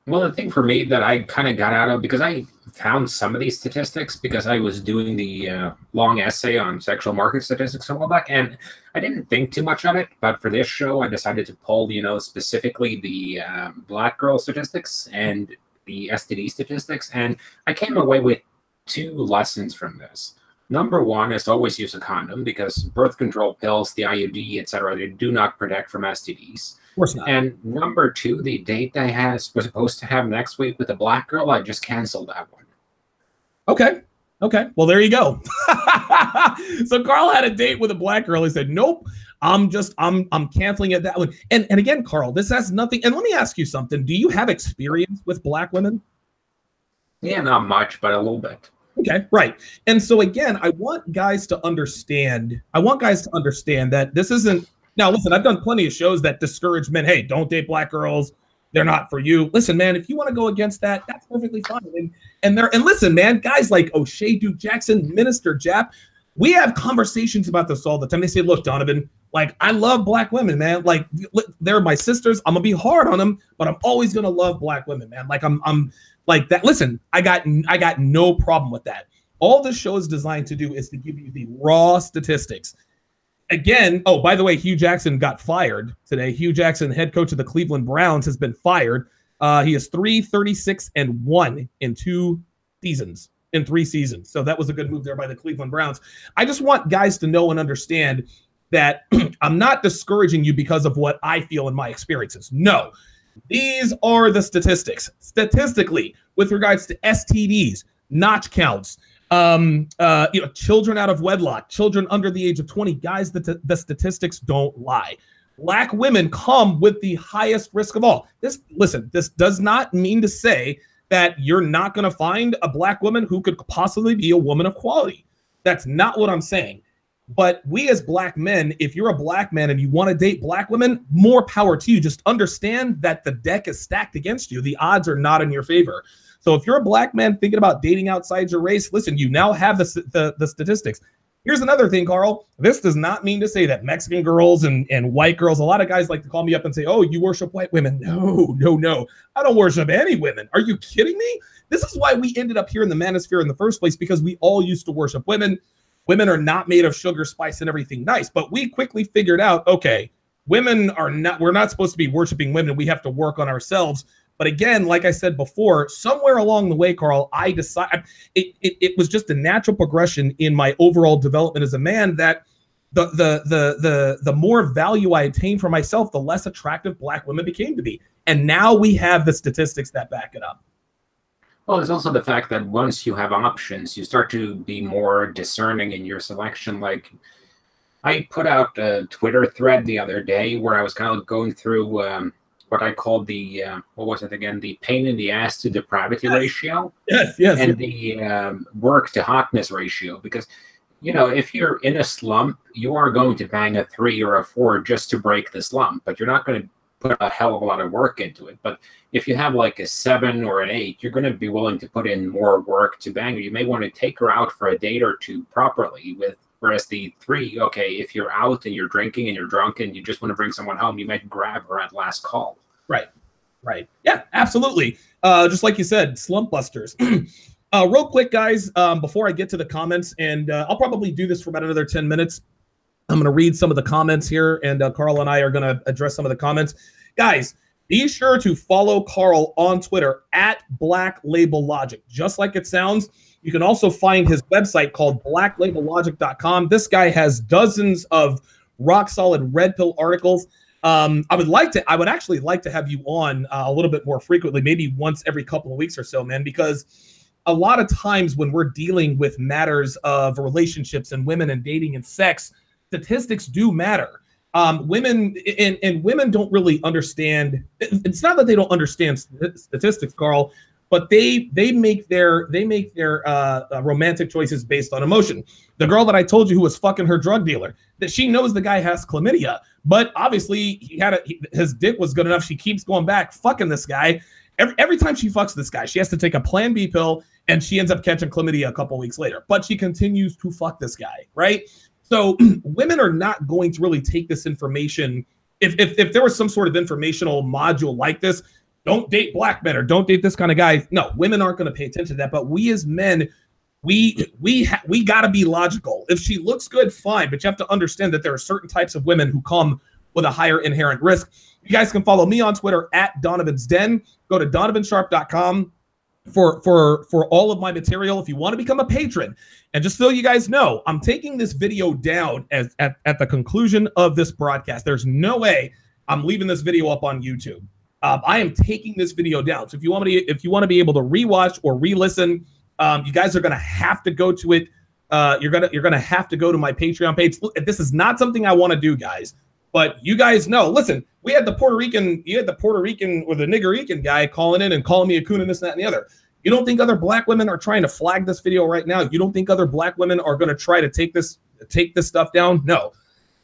S3: Well, the thing for me that I kind of got out of, because I found some of these statistics because I was doing the long essay on sexual market statistics a while back, and I didn't think too much of it. But for this show, I decided to pull, specifically the black girl statistics and the STD statistics, and I came away with 2 lessons from this. Number one is always use a condom, because birth control pills, the IUD, etc., they do not protect from STDs.
S2: Of course not.
S3: And number 2, the date I was supposed to have next week with a black girl, I just canceled that one.
S2: Okay. Well, there you go. So Carl had a date with a black girl. He said, nope, I'm canceling it that one. And again, Carl, this has nothing. And let me ask you something. Do you have experience with black women?
S3: Yeah, not much, but a little bit.
S2: Okay, right. And so again, I want guys to understand that this isn't. Now, listen, I've done plenty of shows that discourage men. Hey, don't date black girls. They're not for you. Listen, man, if you want to go against that, that's perfectly fine. And listen, man, guys like O'Shea, Duke Jackson, Minister Jap, we have conversations about this all the time. They say, look, Donovan, like, I love black women, man. Like, they're my sisters. I'm gonna be hard on them, but I'm always gonna love black women, man. Like, I'm like that. Listen, I got no problem with that. All this show is designed to do is to give you the raw statistics. Again, oh, by the way, Hugh Jackson got fired today. Hugh Jackson, head coach of the Cleveland Browns, has been fired. He is 3-36-1 in 3 seasons. So that was a good move there by the Cleveland Browns. I just want guys to know and understand that I'm not discouraging you because of what I feel in my experiences. No, these are the statistics. Statistically, with regards to STDs, notch counts, children out of wedlock, children under the age of 20, guys, the statistics don't lie. Black women come with the highest risk of all. This does not mean to say that you're not going to find a black woman who could possibly be a woman of quality. That's not what I'm saying. But we as black men, if you're a black man and you want to date black women, more power to you. Just understand that the deck is stacked against you. The odds are not in your favor. So if you're a black man thinking about dating outside your race, listen, you now have the statistics. Here's another thing, Carl. This does not mean to say that Mexican girls and white girls, a lot of guys like to call me up and say, oh, you worship white women. No. I don't worship any women. Are you kidding me? This is why we ended up here in the manosphere in the first place, because we all used to worship women. Women are not made of sugar, spice, and everything nice. But we quickly figured out, okay, we're not supposed to be worshiping women. We have to work on ourselves. But again, like I said before, somewhere along the way, Carl, I decided it was just a natural progression in my overall development as a man that the more value I attained for myself, the less attractive black women became to me. And now we have the statistics that back it up.
S3: Well, there's also the fact that once you have options, you start to be more discerning in your selection. Like, I put out a Twitter thread the other day where I was kind of going through what I called the, the pain in the ass to depravity ratio.
S2: Yes.
S3: And the work to hotness ratio. Because, if you're in a slump, you are going to bang a 3 or a 4 just to break the slump, but you're not going to put a hell of a lot of work into it. But if you have like a 7 or an 8, you're going to be willing to put in more work to bang her. You may want to take her out for a date or two properly whereas the 3, okay, if you're out and you're drinking and you're drunk and you just want to bring someone home, you might grab her at last call.
S2: Right. Yeah, absolutely. Just like you said, slump busters. Real quick, guys, before I get to the comments, and I'll probably do this for about another 10 minutes. I'm going to read some of the comments here, and Carl and I are going to address some of the comments. Guys, be sure to follow Carl on Twitter at Black Label Logic, just like it sounds. You can also find his website called blacklabellogic.com. This guy has dozens of rock solid red pill articles. I would actually like to have you on a little bit more frequently, maybe once every couple of weeks or so, man, because a lot of times when we're dealing with matters of relationships and women and dating and sex, statistics do matter. Women don't really understand. It's not that they don't understand statistics, Carl, but they make their romantic choices based on emotion. The girl that I told you who was fucking her drug dealer, that she knows the guy has chlamydia, but obviously his dick was good enough. She keeps going back, fucking this guy. Every time she fucks this guy, she has to take a Plan B pill, and she ends up catching chlamydia a couple weeks later. But she continues to fuck this guy, right? So women are not going to really take this information. If there was some sort of informational module like this, don't date black men or don't date this kind of guy. No, women aren't going to pay attention to that. But we as men, we got to be logical. If she looks good, fine. But you have to understand that there are certain types of women who come with a higher inherent risk. You guys can follow me on Twitter at Donovan's Den. Go to donovansharpe.com for all of my material if you want to become a patron. And just so you guys know, I'm taking this video down at the conclusion of this broadcast. There's no way I'm leaving this video up on YouTube. I am taking this video down. So if you want to be able to rewatch or re-listen, you guys are going to have to go to it. You're gonna have to go to my Patreon page. This is not something I want to do, guys. But you guys know, listen, you had the Puerto Rican or the Nigerican guy calling in and calling me a coon and this, that, and the other. You don't think other black women are trying to flag this video right now? You don't think other black women are going to try to take this stuff down? No.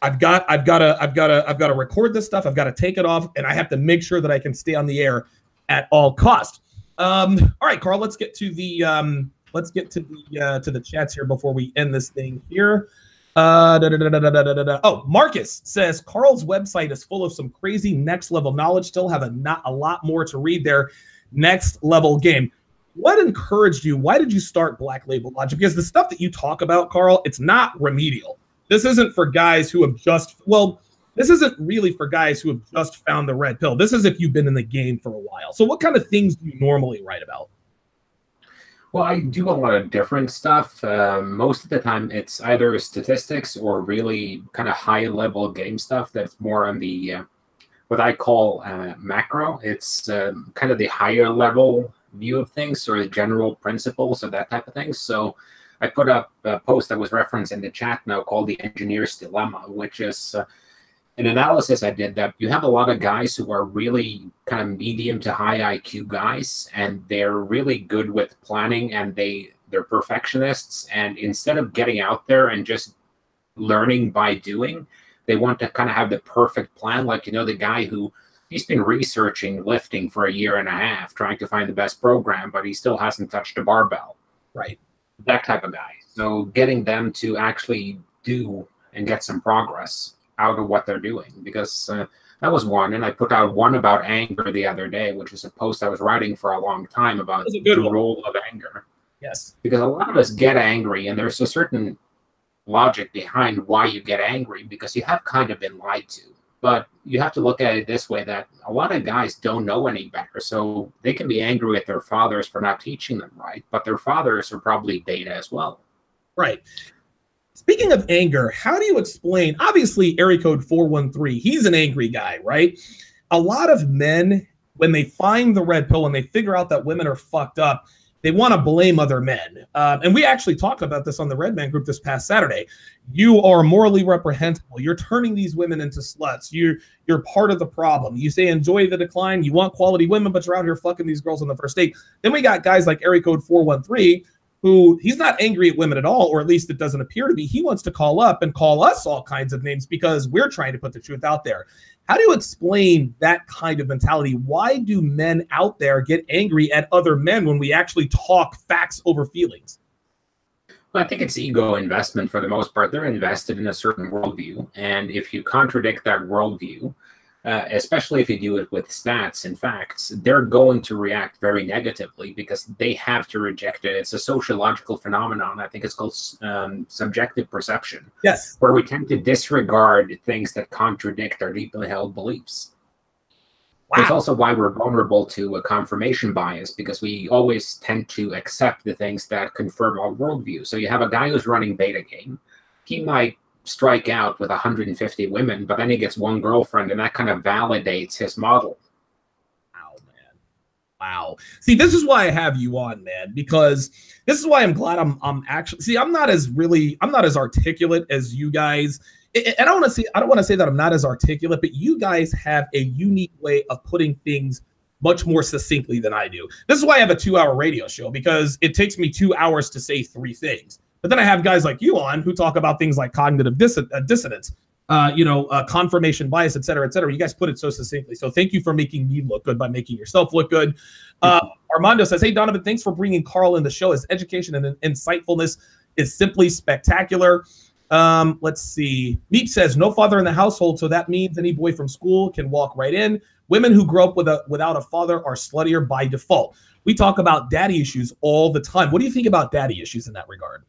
S2: I've got to record this stuff. I've got to take it off, and I have to make sure that I can stay on the air at all costs. All right, Carl, let's get to the chats here before we end this thing here. Oh, Marcus says Carl's website is full of some crazy next level knowledge. Still have not a lot more to read there. Next level game. What encouraged you? Why did you start Black Label Logic? Because the stuff that you talk about, Carl, it's not remedial. This isn't for guys who have this isn't really for guys who have just found the red pill. This is if you've been in the game for a while. So what kind of things do you normally write about?
S3: Well, I do a lot of different stuff. Most of the time, it's either statistics or really kind of high-level game stuff that's more on the what I call macro. It's kind of the higher-level view of things or the general principles or that type of thing. So I put up a post that was referenced in the chat now called The Engineer's Dilemma, which is an analysis I did that you have a lot of guys who are really kind of medium to high IQ guys, and they're really good with planning, and they're perfectionists. And instead of getting out there and just learning by doing, they want to kind of have the perfect plan. Like, the guy who he's been researching lifting for a year and a half, trying to find the best program, but he still hasn't touched a barbell.
S2: Right.
S3: That type of guy. So getting them to actually do and get some progress out of what they're doing, because that was one. And I put out one about anger the other day, which is a post I was writing for a long time about the role of anger.
S2: Yes.
S3: Because a lot of us get angry, and there's a certain logic behind why you get angry, because you have kind of been lied to. But you have to look at it this way, that a lot of guys don't know any better. So they can be angry at their fathers for not teaching them right, but their fathers are probably beta as well.
S2: Right. Speaking of anger, how do you explain, obviously, area code 413, he's an angry guy, right? A lot of men, when they find the red pill and they figure out that women are fucked up, they want to blame other men. And we actually talked about this on the Red Man group this past Saturday. You are morally reprehensible. You're turning these women into sluts. You're part of the problem. You say enjoy the decline. You want quality women, but you're out here fucking these girls on the first date. Then we got guys like area code 413, who he's not angry at women at all, or at least it doesn't appear to be. He wants to call up and call us all kinds of names because we're trying to put the truth out there. How do you explain that kind of mentality? Why do men out there get angry at other men when we actually talk facts over feelings?
S3: Well, I think it's ego investment for the most part. They're invested in a certain worldview. And if you contradict that worldview, especially if you do it with stats and facts, they're going to react very negatively because they have to reject it. It's a sociological phenomenon. I think it's called subjective perception.
S2: Yes.
S3: Where we tend to disregard things that contradict our deeply held beliefs.
S2: Wow.
S3: It's also why we're vulnerable to a confirmation bias, because we always tend to accept the things that confirm our worldview. So you have a guy who's running beta game. He might strike out with 150 women, but then he gets one girlfriend, and that kind of validates his model.
S2: Wow, man. Wow. See, this is why I have you on, man, because this is why I'm glad I'm actually, see, I'm not as articulate as you guys. And I don't want to say that I'm not as articulate, but you guys have a unique way of putting things much more succinctly than I do. This is why I have a 2-hour radio show, because it takes me 2 hours to say 3 things. But then I have guys like you on who talk about things like cognitive dissonance, confirmation bias, et cetera, et cetera. You guys put it so succinctly. So thank you for making me look good by making yourself look good. Armando says, hey, Donovan, thanks for bringing Carl in the show. His education and insightfulness is simply spectacular. Let's see. Meep says, no father in the household, so that means any boy from school can walk right in. Women who grow up without a father are sluttier by default. We talk about daddy issues all the time. What do you think about daddy issues in that regard?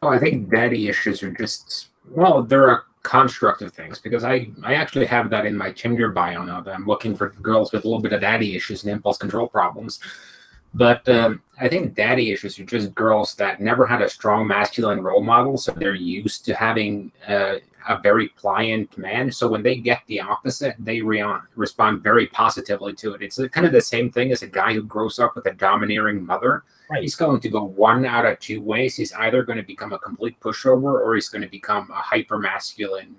S3: Oh, I think daddy issues are just, well, they're a construct of things, because I actually have that in my Tinder bio now, that I'm looking for girls with a little bit of daddy issues and impulse control problems. But I think daddy issues are just girls that never had a strong masculine role model, so they're used to having a very pliant man. So when they get the opposite, they respond very positively to it. It's kind of the same thing as a guy who grows up with a domineering mother. Right. He's going to go one out of 2 ways. He's either going to become a complete pushover, or he's going to become a hyper-masculine,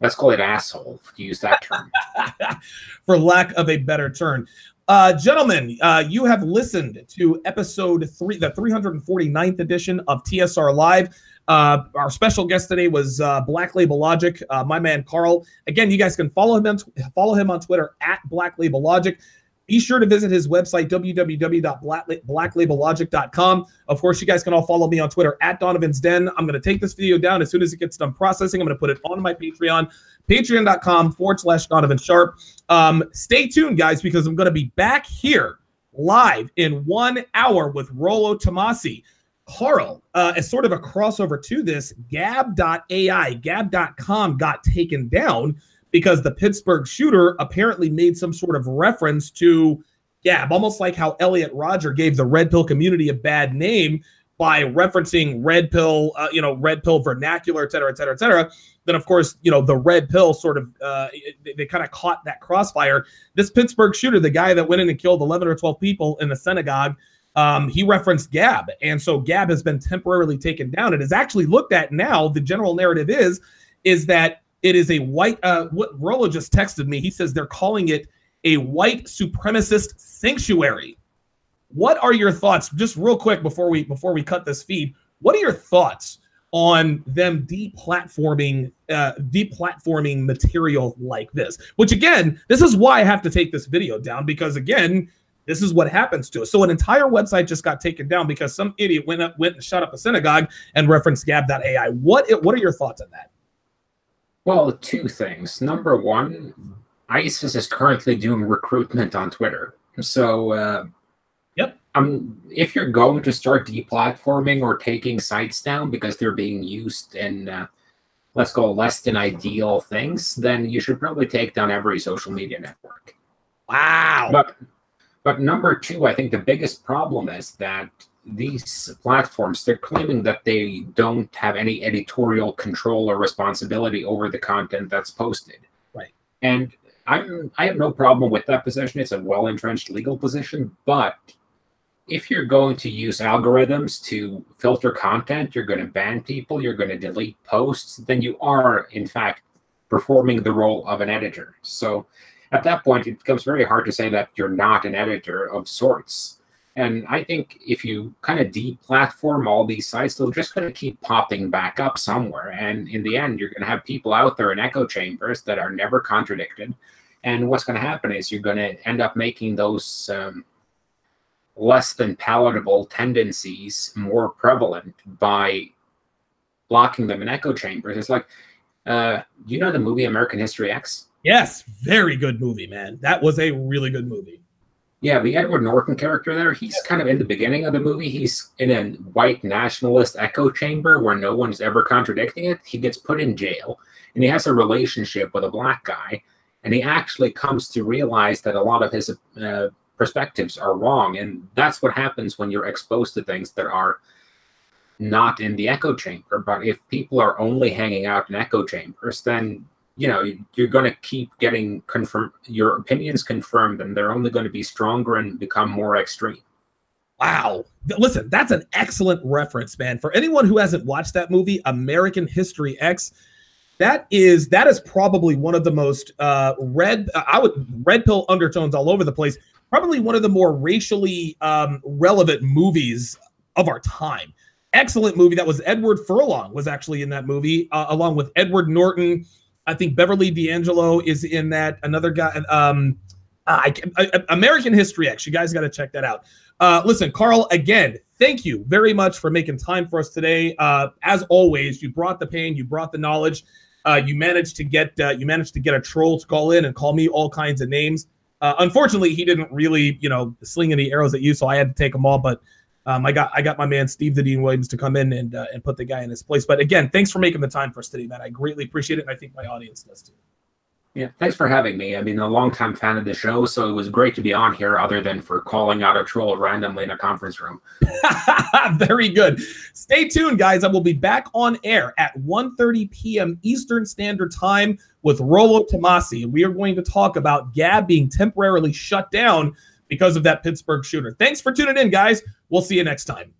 S3: let's call it asshole, to use that term.
S2: For lack of a better term. Gentlemen, you have listened to episode 3, the 349th edition of TSR Live. Our special guest today was Black Label Logic, my man Carl. Again, you guys can follow him on Twitter at Black Label Logic. Be sure to visit his website, www.blacklabellogic.com. Of course, you guys can all follow me on Twitter at Donovan's Den. I'm going to take this video down as soon as it gets done processing. I'm going to put it on my Patreon, patreon.com/Donovan Sharpe. Stay tuned, guys, because I'm going to be back here live in 1 hour with Rollo Tomasi. Carl, as sort of a crossover to this, Gab.com got taken down because the Pittsburgh shooter apparently made some sort of reference to Gab, almost like how Elliot Rodger gave the Red Pill community a bad name by referencing Red Pill, Red Pill vernacular, et cetera, et cetera, et cetera. Then, of course, the Red Pill sort of, they kind of caught that crossfire. This Pittsburgh shooter, the guy that went in and killed 11 or 12 people in the synagogue, he referenced Gab. And so Gab has been temporarily taken down. It is actually looked at now. The general narrative is that it is a white, what Rollo just texted me, he says they're calling it a white supremacist sanctuary. What are your thoughts, just real quick before we cut this feed, what are your thoughts on them deplatforming material like this? Which, again, this is why I have to take this video down, because, again, this is what happens to us. So an entire website just got taken down because some idiot went and shut up a synagogue and referenced Gab.ai. What are your thoughts on that?
S3: Well, 2 things. Number one, ISIS is currently doing recruitment on Twitter. So, if you're going to start deplatforming or taking sites down because they're being used in, let's go, less than ideal things, then you should probably take down every social media network.
S2: Wow.
S3: But number 2, I think the biggest problem is that these platforms, they're claiming that they don't have any editorial control or responsibility over the content that's posted.
S2: Right.
S3: And I have no problem with that position. It's a well-entrenched legal position. But if you're going to use algorithms to filter content, you're going to ban people, you're going to delete posts, then you are, in fact, performing the role of an editor. So at that point, it becomes very hard to say that you're not an editor of sorts. And I think if you kind of deplatform all these sites, they'll just kind of keep popping back up somewhere. And in the end, you're going to have people out there in echo chambers that are never contradicted. And what's going to happen is you're going to end up making those less than palatable tendencies more prevalent by blocking them in echo chambers. It's like You know the movie American History X?
S2: Yes, very good movie, man. That was a really good movie.
S3: Yeah, the Edward Norton character there, he's kind of in the beginning of the movie. He's in a white nationalist echo chamber where no one's ever contradicting it. He gets put in jail, and he has a relationship with a black guy, and he actually comes to realize that a lot of his perspectives are wrong, and that's what happens when you're exposed to things that are not in the echo chamber. But if people are only hanging out in echo chambers, then you're going to keep getting your opinions confirmed, and they're only going to be stronger and become more extreme.
S2: Wow. Listen, that's an excellent reference, man. For anyone who hasn't watched that movie, American History X, that is probably one of the most red pill undertones all over the place. Probably one of the more racially relevant movies of our time. Excellent movie. That was Edward Furlong was actually in that movie, along with Edward Norton. I think Beverly D'Angelo is in that. Another guy, American History X. You guys got to check that out. Listen, Carl, again, thank you very much for making time for us today. As always, you brought the pain, you brought the knowledge. You managed to get a troll to call in and call me all kinds of names. Unfortunately, he didn't really, sling any arrows at you, so I had to take them all. But I got my man Steve the Dean Williams to come in and put the guy in his place. But again, thanks for making the time for us today, man. I greatly appreciate it, and I think my audience does too.
S3: Yeah, thanks for having me. I mean, a longtime fan of the show, so it was great to be on here, other than for calling out a troll randomly in a conference room.
S2: Very good. Stay tuned, guys. I will be back on air at 1:30 p.m. Eastern Standard Time with Rollo Tomasi. We are going to talk about Gab being temporarily shut down because of that Pittsburgh shooter. Thanks for tuning in, guys. We'll see you next time.